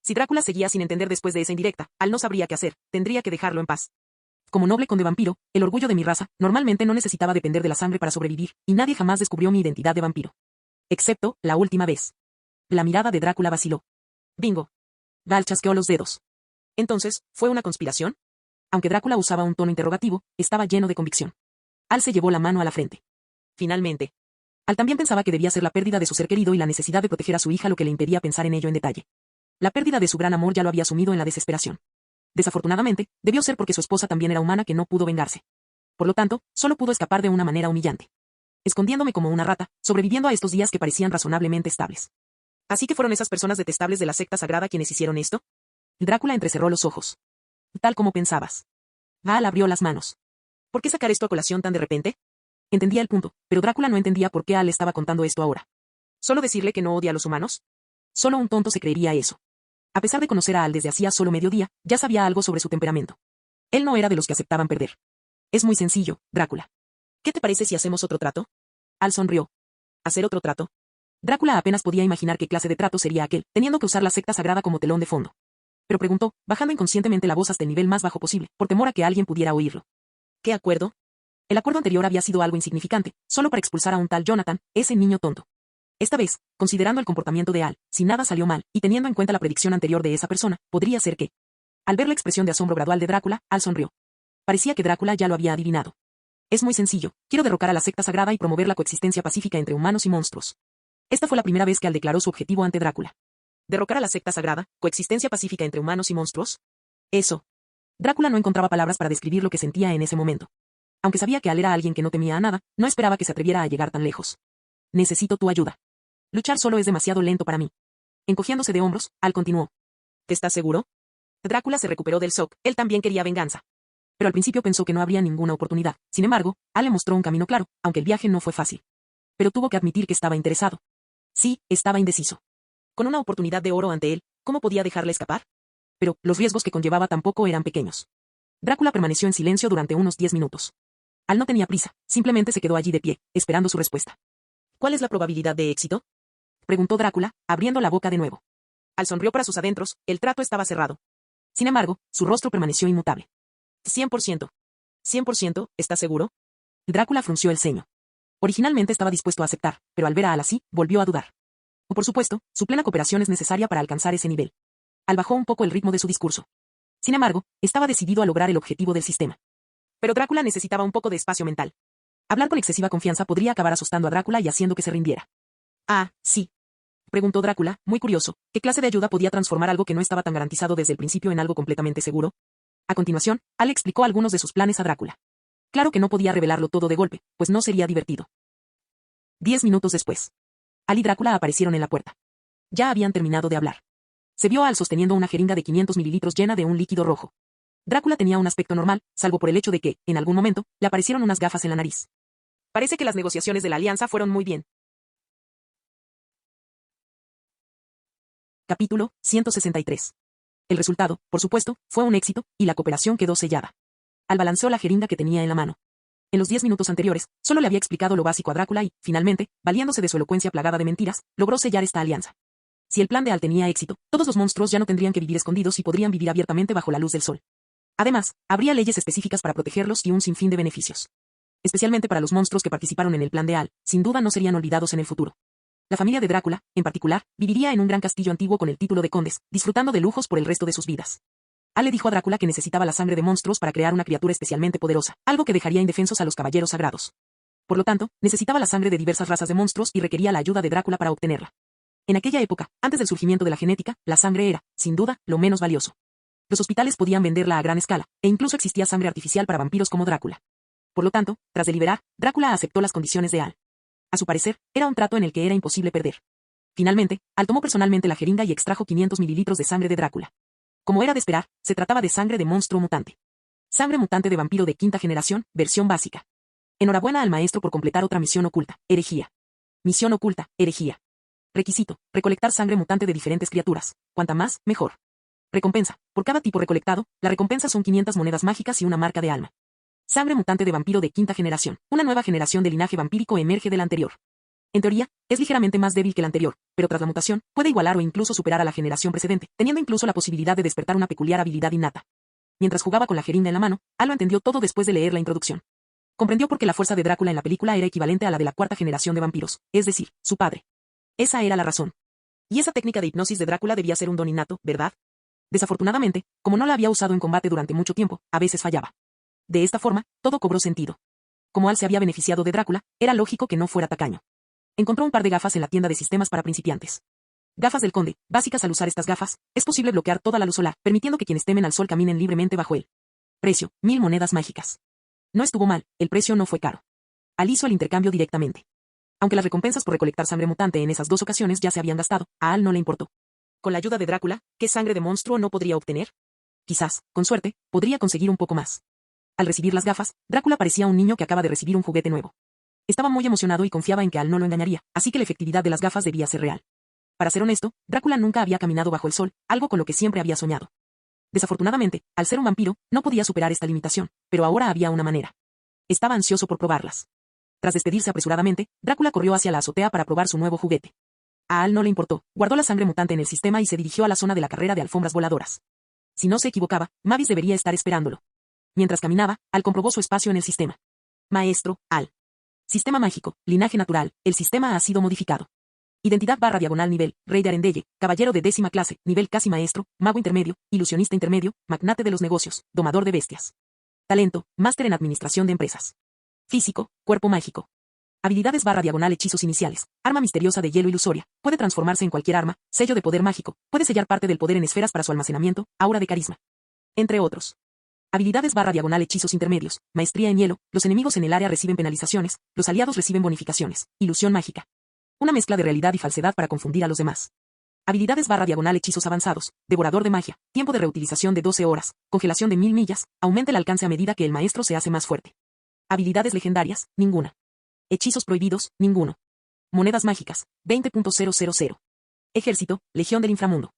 Si Drácula seguía sin entender después de esa indirecta, Al no sabría qué hacer, tendría que dejarlo en paz. Como noble conde vampiro, el orgullo de mi raza, normalmente no necesitaba depender de la sangre para sobrevivir, y nadie jamás descubrió mi identidad de vampiro. Excepto, la última vez. La mirada de Drácula vaciló. Bingo. Gal chasqueó los dedos. Entonces, ¿fue una conspiración? Aunque Drácula usaba un tono interrogativo, estaba lleno de convicción. Al se llevó la mano a la frente. Finalmente. Al también pensaba que debía ser la pérdida de su ser querido y la necesidad de proteger a su hija lo que le impedía pensar en ello en detalle. La pérdida de su gran amor ya lo había sumido en la desesperación. Desafortunadamente, debió ser porque su esposa también era humana que no pudo vengarse. Por lo tanto, solo pudo escapar de una manera humillante. Escondiéndome como una rata, sobreviviendo a estos días que parecían razonablemente estables. ¿Así que fueron esas personas detestables de la secta sagrada quienes hicieron esto? Drácula entrecerró los ojos. Tal como pensabas. Gal abrió las manos. ¿Por qué sacar esto a colación tan de repente? Entendía el punto, pero Drácula no entendía por qué Al estaba contando esto ahora. ¿Solo decirle que no odia a los humanos? Solo un tonto se creería eso. A pesar de conocer a Al desde hacía solo medio día, ya sabía algo sobre su temperamento. Él no era de los que aceptaban perder. Es muy sencillo, Drácula. ¿Qué te parece si hacemos otro trato? Al sonrió. ¿Hacer otro trato? Drácula apenas podía imaginar qué clase de trato sería aquel, teniendo que usar la secta sagrada como telón de fondo. Pero preguntó, bajando inconscientemente la voz hasta el nivel más bajo posible, por temor a que alguien pudiera oírlo. ¿Qué acuerdo? El acuerdo anterior había sido algo insignificante, solo para expulsar a un tal Jonathan, ese niño tonto. Esta vez, considerando el comportamiento de Al, si nada salió mal, y teniendo en cuenta la predicción anterior de esa persona, podría ser que... Al ver la expresión de asombro gradual de Drácula, Al sonrió. Parecía que Drácula ya lo había adivinado. Es muy sencillo, quiero derrocar a la secta sagrada y promover la coexistencia pacífica entre humanos y monstruos. Esta fue la primera vez que Al declaró su objetivo ante Drácula. ¿Derrocar a la secta sagrada, coexistencia pacífica entre humanos y monstruos? Eso. Drácula no encontraba palabras para describir lo que sentía en ese momento. Aunque sabía que Al era alguien que no temía a nada, no esperaba que se atreviera a llegar tan lejos. Necesito tu ayuda. Luchar solo es demasiado lento para mí. Encogiéndose de hombros, Al continuó. ¿Te estás seguro? Drácula se recuperó del shock, él también quería venganza. Pero al principio pensó que no habría ninguna oportunidad. Sin embargo, Al le mostró un camino claro, aunque el viaje no fue fácil. Pero tuvo que admitir que estaba interesado. Sí, estaba indeciso. Con una oportunidad de oro ante él, ¿cómo podía dejarle escapar? Pero, los riesgos que conllevaba tampoco eran pequeños. Drácula permaneció en silencio durante unos 10 minutos. Al no tenía prisa, simplemente se quedó allí de pie, esperando su respuesta. ¿Cuál es la probabilidad de éxito? Preguntó Drácula, abriendo la boca de nuevo. Al sonrió para sus adentros, el trato estaba cerrado. Sin embargo, su rostro permaneció inmutable. 100%. 100%, ¿estás seguro? Drácula frunció el ceño. Originalmente estaba dispuesto a aceptar, pero al ver a Al así, volvió a dudar. Por supuesto, su plena cooperación es necesaria para alcanzar ese nivel. Al bajó un poco el ritmo de su discurso. Sin embargo, estaba decidido a lograr el objetivo del sistema. Pero Drácula necesitaba un poco de espacio mental. Hablar con excesiva confianza podría acabar asustando a Drácula y haciendo que se rindiera. Ah, sí. Preguntó Drácula, muy curioso, ¿qué clase de ayuda podía transformar algo que no estaba tan garantizado desde el principio en algo completamente seguro? A continuación, Al explicó algunos de sus planes a Drácula. Claro que no podía revelarlo todo de golpe, pues no sería divertido. 10 minutos después. Al y Drácula aparecieron en la puerta. Ya habían terminado de hablar. Se vio a Al sosteniendo una jeringa de 500 mililitros llena de un líquido rojo. Drácula tenía un aspecto normal, salvo por el hecho de que, en algún momento, le aparecieron unas gafas en la nariz. Parece que las negociaciones de la alianza fueron muy bien. Capítulo 163. El resultado, por supuesto, fue un éxito, y la cooperación quedó sellada. Al balanceó la jeringa que tenía en la mano. En los 10 minutos anteriores, solo le había explicado lo básico a Drácula y, finalmente, valiéndose de su elocuencia plagada de mentiras, logró sellar esta alianza. Si el plan de Al tenía éxito, todos los monstruos ya no tendrían que vivir escondidos y podrían vivir abiertamente bajo la luz del sol. Además, habría leyes específicas para protegerlos y un sinfín de beneficios. Especialmente para los monstruos que participaron en el plan de Al, sin duda no serían olvidados en el futuro. La familia de Drácula, en particular, viviría en un gran castillo antiguo con el título de condes, disfrutando de lujos por el resto de sus vidas. Al le dijo a Drácula que necesitaba la sangre de monstruos para crear una criatura especialmente poderosa, algo que dejaría indefensos a los caballeros sagrados. Por lo tanto, necesitaba la sangre de diversas razas de monstruos y requería la ayuda de Drácula para obtenerla. En aquella época, antes del surgimiento de la genética, la sangre era, sin duda, lo menos valioso. Los hospitales podían venderla a gran escala, e incluso existía sangre artificial para vampiros como Drácula. Por lo tanto, tras deliberar, Drácula aceptó las condiciones de Al. A su parecer, era un trato en el que era imposible perder. Finalmente, Al tomó personalmente la jeringa y extrajo 500 mililitros de sangre de Drácula. Como era de esperar, se trataba de sangre de monstruo mutante. Sangre mutante de vampiro de quinta generación, versión básica. Enhorabuena al maestro por completar otra misión oculta, herejía. Misión oculta, herejía. Requisito, recolectar sangre mutante de diferentes criaturas. Cuanta más, mejor. Recompensa, por cada tipo recolectado, la recompensa son 500 monedas mágicas y una marca de alma. Sangre mutante de vampiro de quinta generación. Una nueva generación de linaje vampírico emerge de la anterior. En teoría, es ligeramente más débil que la anterior, pero tras la mutación, puede igualar o incluso superar a la generación precedente, teniendo incluso la posibilidad de despertar una peculiar habilidad innata. Mientras jugaba con la jeringa en la mano, Al lo entendió todo después de leer la introducción. Comprendió por qué la fuerza de Drácula en la película era equivalente a la de la cuarta generación de vampiros, es decir, su padre. Esa era la razón. Y esa técnica de hipnosis de Drácula debía ser un don innato, ¿verdad? Desafortunadamente, como no la había usado en combate durante mucho tiempo, a veces fallaba. De esta forma, todo cobró sentido. Como Al se había beneficiado de Drácula, era lógico que no fuera tacaño. Encontró un par de gafas en la tienda de sistemas para principiantes. Gafas del conde, básicas al usar estas gafas, es posible bloquear toda la luz solar, permitiendo que quienes temen al sol caminen libremente bajo él. Precio, 1000 monedas mágicas. No estuvo mal, el precio no fue caro. Al hizo el intercambio directamente. Aunque las recompensas por recolectar sangre mutante en esas dos ocasiones ya se habían gastado, a Al no le importó. Con la ayuda de Drácula, ¿qué sangre de monstruo no podría obtener? Quizás, con suerte, podría conseguir un poco más. Al recibir las gafas, Drácula parecía un niño que acaba de recibir un juguete nuevo. Estaba muy emocionado y confiaba en que Al no lo engañaría, así que la efectividad de las gafas debía ser real. Para ser honesto, Drácula nunca había caminado bajo el sol, algo con lo que siempre había soñado. Desafortunadamente, al ser un vampiro, no podía superar esta limitación, pero ahora había una manera. Estaba ansioso por probarlas. Tras despedirse apresuradamente, Drácula corrió hacia la azotea para probar su nuevo juguete. A Al no le importó, guardó la sangre mutante en el sistema y se dirigió a la zona de la carrera de alfombras voladoras. Si no se equivocaba, Mavis debería estar esperándolo. Mientras caminaba, Al comprobó su espacio en el sistema. Maestro, Al. Sistema mágico, linaje natural, el sistema ha sido modificado. Identidad /diagonal nivel, rey de Arendelle, caballero de 10ª clase, nivel casi maestro, mago intermedio, ilusionista intermedio, magnate de los negocios, domador de bestias. Talento, máster en administración de empresas. Físico, cuerpo mágico. Habilidades /diagonal hechizos iniciales, arma misteriosa de hielo ilusoria, puede transformarse en cualquier arma, sello de poder mágico, puede sellar parte del poder en esferas para su almacenamiento, aura de carisma. Entre otros. Habilidades /diagonal hechizos intermedios, maestría en hielo, los enemigos en el área reciben penalizaciones, los aliados reciben bonificaciones, ilusión mágica. Una mezcla de realidad y falsedad para confundir a los demás. Habilidades /diagonal hechizos avanzados, devorador de magia, tiempo de reutilización de 12 horas, congelación de 1000 millas, aumenta el alcance a medida que el maestro se hace más fuerte. Habilidades legendarias, ninguna. Hechizos prohibidos, ninguno. Monedas mágicas, 20.000. Ejército, Legión del Inframundo.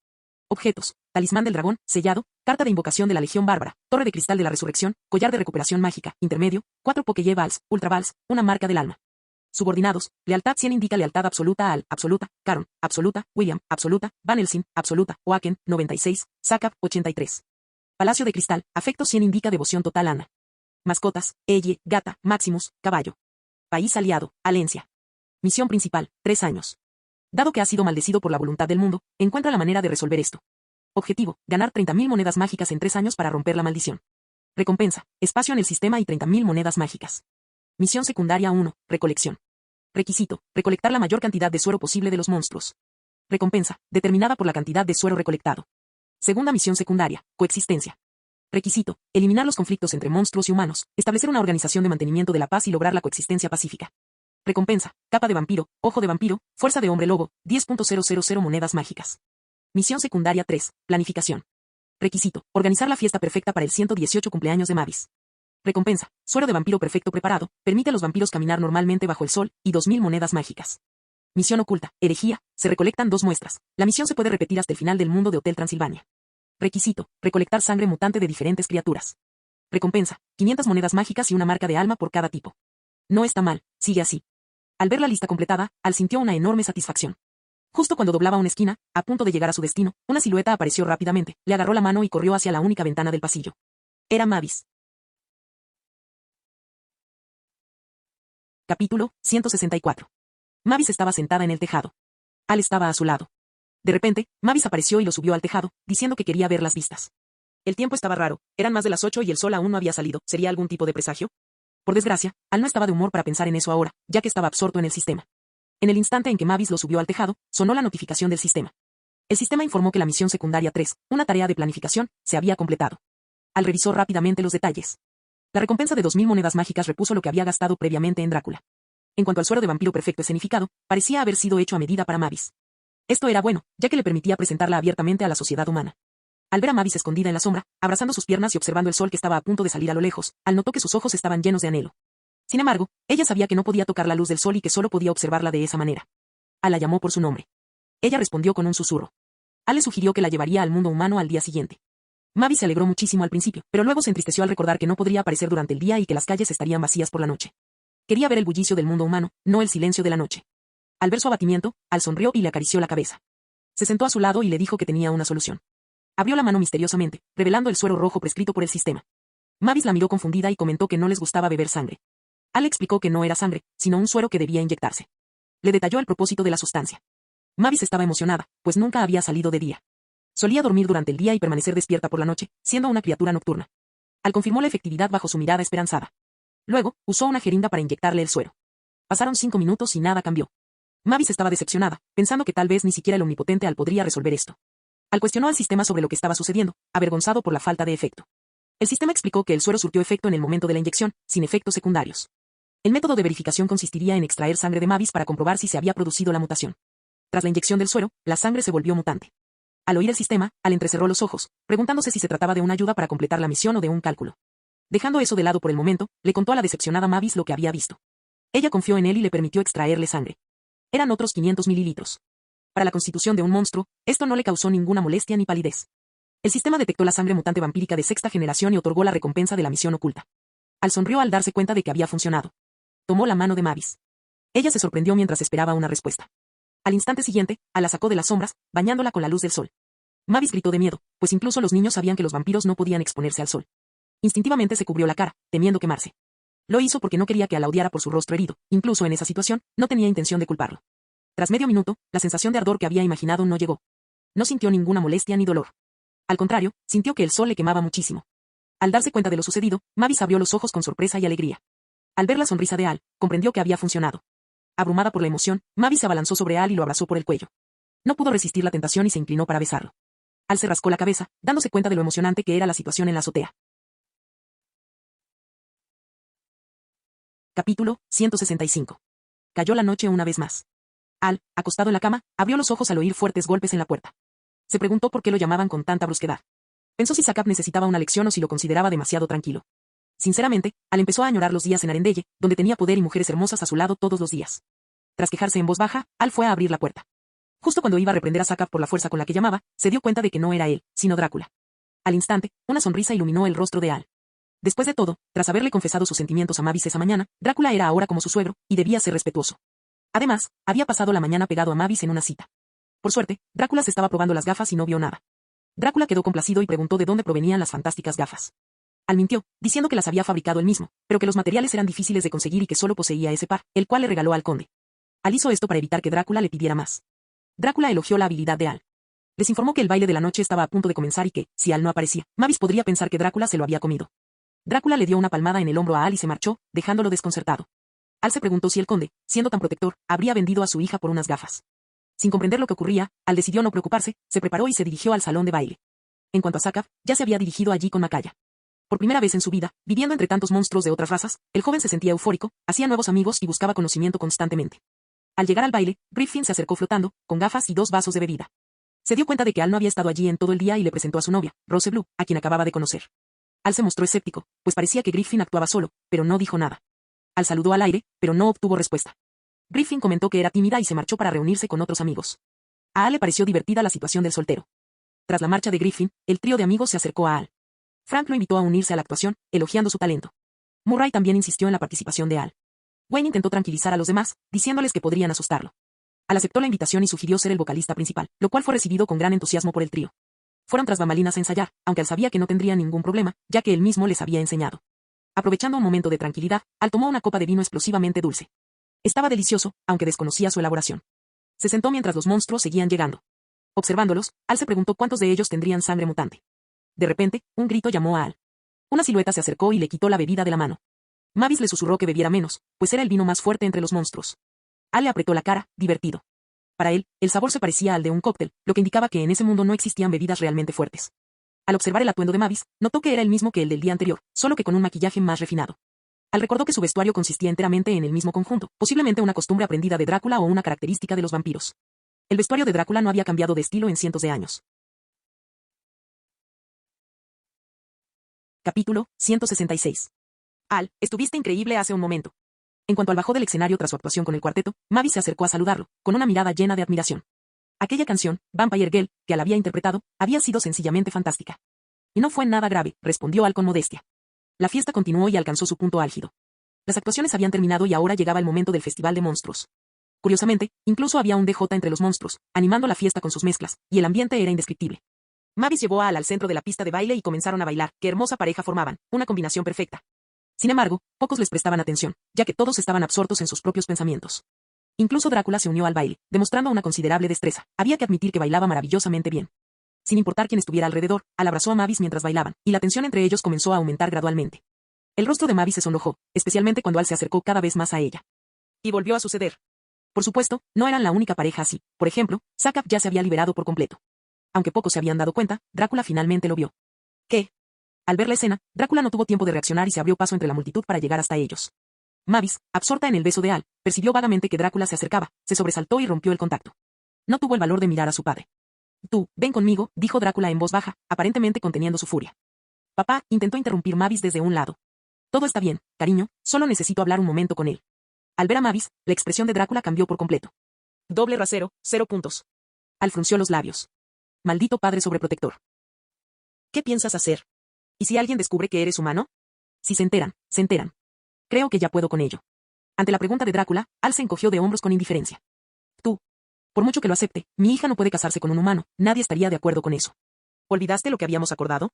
Objetos, talismán del dragón, sellado, carta de invocación de la Legión Bárbara, torre de cristal de la resurrección, collar de recuperación mágica, intermedio, 4 Pokéye Vals, Ultra Vals, una marca del alma. Subordinados, lealtad 100 indica lealtad absoluta a Al, absoluta, Caron, absoluta, William, absoluta, Van Helsing, absoluta, Oaken, 96, Sakab, 83. Palacio de cristal, afecto 100 indica devoción total a Ana. Mascotas, Elle, gata, Maximus, caballo. País aliado, Alencia. Misión principal, 3 años. Dado que ha sido maldecido por la voluntad del mundo, encuentra la manera de resolver esto. Objetivo, ganar 30.000 monedas mágicas en 3 años para romper la maldición. Recompensa, espacio en el sistema y 30.000 monedas mágicas. Misión secundaria 1, recolección. Requisito, recolectar la mayor cantidad de suero posible de los monstruos. Recompensa, determinada por la cantidad de suero recolectado. Segunda misión secundaria, coexistencia. Requisito, eliminar los conflictos entre monstruos y humanos, establecer una organización de mantenimiento de la paz y lograr la coexistencia pacífica. Recompensa, capa de vampiro, ojo de vampiro, fuerza de hombre lobo, 10.000 monedas mágicas. Misión secundaria 3, planificación. Requisito, organizar la fiesta perfecta para el 118 cumpleaños de Mavis. Recompensa, suero de vampiro perfecto preparado, permite a los vampiros caminar normalmente bajo el sol, y 2000 monedas mágicas. Misión oculta, herejía, se recolectan 2 muestras. La misión se puede repetir hasta el final del mundo de Hotel Transilvania. Requisito, recolectar sangre mutante de diferentes criaturas. Recompensa, 500 monedas mágicas y una marca de alma por cada tipo. No está mal, sigue así. Al ver la lista completada, Al sintió una enorme satisfacción. Justo cuando doblaba una esquina, a punto de llegar a su destino, una silueta apareció rápidamente, le agarró la mano y corrió hacia la única ventana del pasillo. Era Mavis. Capítulo 164. Mavis estaba sentada en el tejado. Al estaba a su lado. De repente, Mavis apareció y lo subió al tejado, diciendo que quería ver las vistas. El tiempo estaba raro, eran más de las 8 y el sol aún no había salido, ¿sería algún tipo de presagio? Por desgracia, Al no estaba de humor para pensar en eso ahora, ya que estaba absorto en el sistema. En el instante en que Mavis lo subió al tejado, sonó la notificación del sistema. El sistema informó que la misión secundaria 3, una tarea de planificación, se había completado. Al revisó rápidamente los detalles. La recompensa de 2000 monedas mágicas repuso lo que había gastado previamente en Drácula. En cuanto al suero de vampiro perfecto escenificado, parecía haber sido hecho a medida para Mavis. Esto era bueno, ya que le permitía presentarla abiertamente a la sociedad humana. Al ver a Mavis escondida en la sombra, abrazando sus piernas y observando el sol que estaba a punto de salir a lo lejos, Al notó que sus ojos estaban llenos de anhelo. Sin embargo, ella sabía que no podía tocar la luz del sol y que solo podía observarla de esa manera. Al la llamó por su nombre. Ella respondió con un susurro. Al le sugirió que la llevaría al mundo humano al día siguiente. Mavis se alegró muchísimo al principio, pero luego se entristeció al recordar que no podría aparecer durante el día y que las calles estarían vacías por la noche. Quería ver el bullicio del mundo humano, no el silencio de la noche. Al ver su abatimiento, Al sonrió y le acarició la cabeza. Se sentó a su lado y le dijo que tenía una solución. Abrió la mano misteriosamente, revelando el suero rojo prescrito por el sistema. Mavis la miró confundida y comentó que no les gustaba beber sangre. Al explicó que no era sangre, sino un suero que debía inyectarse. Le detalló el propósito de la sustancia. Mavis estaba emocionada, pues nunca había salido de día. Solía dormir durante el día y permanecer despierta por la noche, siendo una criatura nocturna. Al confirmó la efectividad bajo su mirada esperanzada. Luego, usó una jeringa para inyectarle el suero. Pasaron 5 minutos y nada cambió. Mavis estaba decepcionada, pensando que tal vez ni siquiera el omnipotente Al podría resolver esto. Al cuestionó al sistema sobre lo que estaba sucediendo, avergonzado por la falta de efecto. El sistema explicó que el suero surtió efecto en el momento de la inyección, sin efectos secundarios. El método de verificación consistiría en extraer sangre de Mavis para comprobar si se había producido la mutación. Tras la inyección del suero, la sangre se volvió mutante. Al oír el sistema, Al entrecerró los ojos, preguntándose si se trataba de una ayuda para completar la misión o de un cálculo. Dejando eso de lado por el momento, le contó a la decepcionada Mavis lo que había visto. Ella confió en él y le permitió extraerle sangre. Eran otros 500 mililitros. Para la constitución de un monstruo, esto no le causó ninguna molestia ni palidez. El sistema detectó la sangre mutante vampírica de sexta generación y otorgó la recompensa de la misión oculta. Al sonrió al darse cuenta de que había funcionado. Tomó la mano de Mavis. Ella se sorprendió mientras esperaba una respuesta. Al instante siguiente, Al la sacó de las sombras, bañándola con la luz del sol. Mavis gritó de miedo, pues incluso los niños sabían que los vampiros no podían exponerse al sol. Instintivamente se cubrió la cara, temiendo quemarse. Lo hizo porque no quería que Al la odiara por su rostro herido, incluso en esa situación, no tenía intención de culparlo. Tras medio minuto, la sensación de ardor que había imaginado no llegó. No sintió ninguna molestia ni dolor. Al contrario, sintió que el sol le quemaba muchísimo. Al darse cuenta de lo sucedido, Mavis abrió los ojos con sorpresa y alegría. Al ver la sonrisa de Al, comprendió que había funcionado. Abrumada por la emoción, Mavis se abalanzó sobre Al y lo abrazó por el cuello. No pudo resistir la tentación y se inclinó para besarlo. Al se rascó la cabeza, dándose cuenta de lo emocionante que era la situación en la azotea. Capítulo 165. Cayó la noche una vez más. Al, acostado en la cama, abrió los ojos al oír fuertes golpes en la puerta. Se preguntó por qué lo llamaban con tanta brusquedad. Pensó si Sakab necesitaba una lección o si lo consideraba demasiado tranquilo. Sinceramente, Al empezó a añorar los días en Arendelle, donde tenía poder y mujeres hermosas a su lado todos los días. Tras quejarse en voz baja, Al fue a abrir la puerta. Justo cuando iba a reprender a Sakab por la fuerza con la que llamaba, se dio cuenta de que no era él, sino Drácula. Al instante, una sonrisa iluminó el rostro de Al. Después de todo, tras haberle confesado sus sentimientos a Mavis esa mañana, Drácula era ahora como su suegro, y debía ser respetuoso. Además, había pasado la mañana pegado a Mavis en una cita. Por suerte, Drácula se estaba probando las gafas y no vio nada. Drácula quedó complacido y preguntó de dónde provenían las fantásticas gafas. Al mintió, diciendo que las había fabricado él mismo, pero que los materiales eran difíciles de conseguir y que solo poseía ese par, el cual le regaló al conde. Al hizo esto para evitar que Drácula le pidiera más. Drácula elogió la habilidad de Al. Les informó que el baile de la noche estaba a punto de comenzar y que, si Al no aparecía, Mavis podría pensar que Drácula se lo había comido. Drácula le dio una palmada en el hombro a Al y se marchó, dejándolo desconcertado. Al se preguntó si el conde, siendo tan protector, habría vendido a su hija por unas gafas. Sin comprender lo que ocurría, Al decidió no preocuparse, se preparó y se dirigió al salón de baile. En cuanto a Sakab, ya se había dirigido allí con Makaya. Por primera vez en su vida, viviendo entre tantos monstruos de otras razas, el joven se sentía eufórico, hacía nuevos amigos y buscaba conocimiento constantemente. Al llegar al baile, Griffin se acercó flotando, con gafas y 2 vasos de bebida. Se dio cuenta de que Al no había estado allí en todo el día y le presentó a su novia, Rose Blue, a quien acababa de conocer. Al se mostró escéptico, pues parecía que Griffin actuaba solo, pero no dijo nada. Al saludó al aire, pero no obtuvo respuesta. Griffin comentó que era tímida y se marchó para reunirse con otros amigos. A Al le pareció divertida la situación del soltero. Tras la marcha de Griffin, el trío de amigos se acercó a Al. Frank lo invitó a unirse a la actuación, elogiando su talento. Murray también insistió en la participación de Al. Wayne intentó tranquilizar a los demás, diciéndoles que podrían asustarlo. Al aceptó la invitación y sugirió ser el vocalista principal, lo cual fue recibido con gran entusiasmo por el trío. Fueron tras bambalinas a ensayar, aunque Al sabía que no tendría ningún problema, ya que él mismo les había enseñado. Aprovechando un momento de tranquilidad, Al tomó una copa de vino explosivamente dulce. Estaba delicioso, aunque desconocía su elaboración. Se sentó mientras los monstruos seguían llegando. Observándolos, Al se preguntó cuántos de ellos tendrían sangre mutante. De repente, un grito llamó a Al. Una silueta se acercó y le quitó la bebida de la mano. Mavis le susurró que bebiera menos, pues era el vino más fuerte entre los monstruos. Al le apretó la cara, divertido. Para él, el sabor se parecía al de un cóctel, lo que indicaba que en ese mundo no existían bebidas realmente fuertes. Al observar el atuendo de Mavis, notó que era el mismo que el del día anterior, solo que con un maquillaje más refinado. Al recordó que su vestuario consistía enteramente en el mismo conjunto, posiblemente una costumbre aprendida de Drácula o una característica de los vampiros. El vestuario de Drácula no había cambiado de estilo en cientos de años. Capítulo 166. Al, estuviste increíble hace un momento. En cuanto Al bajó del escenario tras su actuación con el cuarteto, Mavis se acercó a saludarlo, con una mirada llena de admiración. Aquella canción, Vampire Girl, que Al había interpretado, había sido sencillamente fantástica. Y no fue nada grave, respondió Al con modestia. La fiesta continuó y alcanzó su punto álgido. Las actuaciones habían terminado y ahora llegaba el momento del Festival de Monstruos. Curiosamente, incluso había un DJ entre los monstruos, animando la fiesta con sus mezclas, y el ambiente era indescriptible. Mavis llevó a Al al centro de la pista de baile y comenzaron a bailar. Qué hermosa pareja formaban, una combinación perfecta. Sin embargo, pocos les prestaban atención, ya que todos estaban absortos en sus propios pensamientos. Incluso Drácula se unió al baile, demostrando una considerable destreza. Había que admitir que bailaba maravillosamente bien. Sin importar quién estuviera alrededor, Al abrazó a Mavis mientras bailaban, y la tensión entre ellos comenzó a aumentar gradualmente. El rostro de Mavis se sonrojó, especialmente cuando Al se acercó cada vez más a ella. Y volvió a suceder. Por supuesto, no eran la única pareja así. Por ejemplo, Sakab ya se había liberado por completo. Aunque pocos se habían dado cuenta, Drácula finalmente lo vio. ¿Qué? Al ver la escena, Drácula no tuvo tiempo de reaccionar y se abrió paso entre la multitud para llegar hasta ellos. Mavis, absorta en el beso de Al, percibió vagamente que Drácula se acercaba, se sobresaltó y rompió el contacto. No tuvo el valor de mirar a su padre. Tú, ven conmigo, dijo Drácula en voz baja, aparentemente conteniendo su furia. Papá, intentó interrumpir Mavis desde un lado. Todo está bien, cariño, solo necesito hablar un momento con él. Al ver a Mavis, la expresión de Drácula cambió por completo. Doble rasero, 0 puntos. Al frunció los labios. Maldito padre sobreprotector. ¿Qué piensas hacer? ¿Y si alguien descubre que eres humano? Si se enteran, se enteran. Creo que ya puedo con ello. Ante la pregunta de Drácula, Al se encogió de hombros con indiferencia. Tú. Por mucho que lo acepte, mi hija no puede casarse con un humano, nadie estaría de acuerdo con eso. ¿Olvidaste lo que habíamos acordado?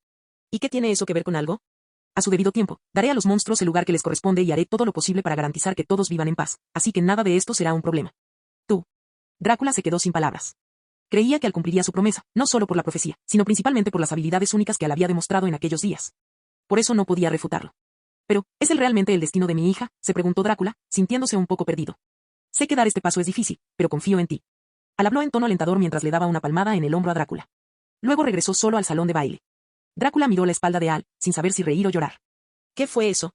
¿Y qué tiene eso que ver con algo? A su debido tiempo, daré a los monstruos el lugar que les corresponde y haré todo lo posible para garantizar que todos vivan en paz, así que nada de esto será un problema. Tú. Drácula se quedó sin palabras. Creía que Al cumpliría su promesa, no solo por la profecía, sino principalmente por las habilidades únicas que Al había demostrado en aquellos días. Por eso no podía refutarlo. Pero, ¿es él realmente el destino de mi hija?, se preguntó Drácula, sintiéndose un poco perdido. Sé que dar este paso es difícil, pero confío en ti. Al habló en tono alentador mientras le daba una palmada en el hombro a Drácula. Luego regresó solo al salón de baile. Drácula miró la espalda de Al, sin saber si reír o llorar. ¿Qué fue eso?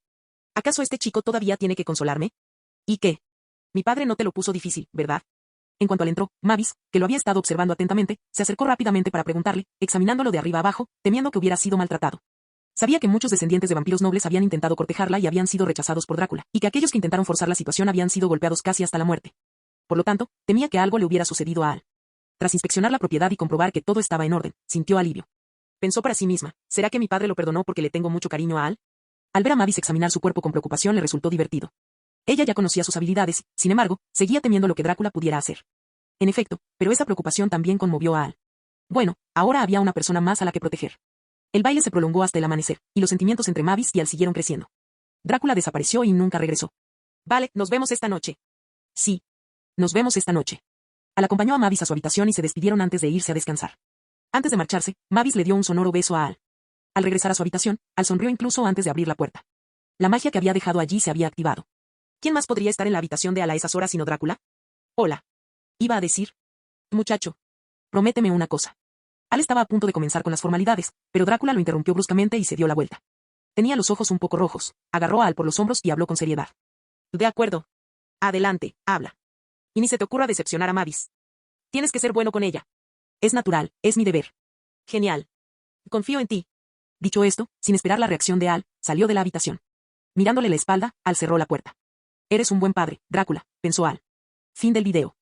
¿Acaso este chico todavía tiene que consolarme? ¿Y qué? Mi padre no te lo puso difícil, ¿verdad? En cuanto Al entró, Mavis, que lo había estado observando atentamente, se acercó rápidamente para preguntarle, examinándolo de arriba abajo, temiendo que hubiera sido maltratado. Sabía que muchos descendientes de vampiros nobles habían intentado cortejarla y habían sido rechazados por Drácula, y que aquellos que intentaron forzar la situación habían sido golpeados casi hasta la muerte. Por lo tanto, temía que algo le hubiera sucedido a Al. Tras inspeccionar la propiedad y comprobar que todo estaba en orden, sintió alivio. Pensó para sí misma, ¿será que mi padre lo perdonó porque le tengo mucho cariño a Al? Al ver a Mavis examinar su cuerpo con preocupación le resultó divertido. Ella ya conocía sus habilidades, sin embargo, seguía temiendo lo que Drácula pudiera hacer. En efecto, pero esa preocupación también conmovió a Al. Bueno, ahora había una persona más a la que proteger. El baile se prolongó hasta el amanecer, y los sentimientos entre Mavis y Al siguieron creciendo. Drácula desapareció y nunca regresó. Vale, nos vemos esta noche. Sí. Nos vemos esta noche. Al acompañó a Mavis a su habitación y se despidieron antes de irse a descansar. Antes de marcharse, Mavis le dio un sonoro beso a Al. Al regresar a su habitación, Al sonrió incluso antes de abrir la puerta. La magia que había dejado allí se había activado. ¿Quién más podría estar en la habitación de Al a esas horas sino Drácula? Hola. Iba a decir. Muchacho. Prométeme una cosa. Al estaba a punto de comenzar con las formalidades, pero Drácula lo interrumpió bruscamente y se dio la vuelta. Tenía los ojos un poco rojos, agarró a Al por los hombros y habló con seriedad. De acuerdo. Adelante, habla. Y ni se te ocurra decepcionar a Mavis. Tienes que ser bueno con ella. Es natural, es mi deber. Genial. Confío en ti. Dicho esto, sin esperar la reacción de Al, salió de la habitación. Mirándole la espalda, Al cerró la puerta. Eres un buen padre, Drácula, pensó Al. Fin del video.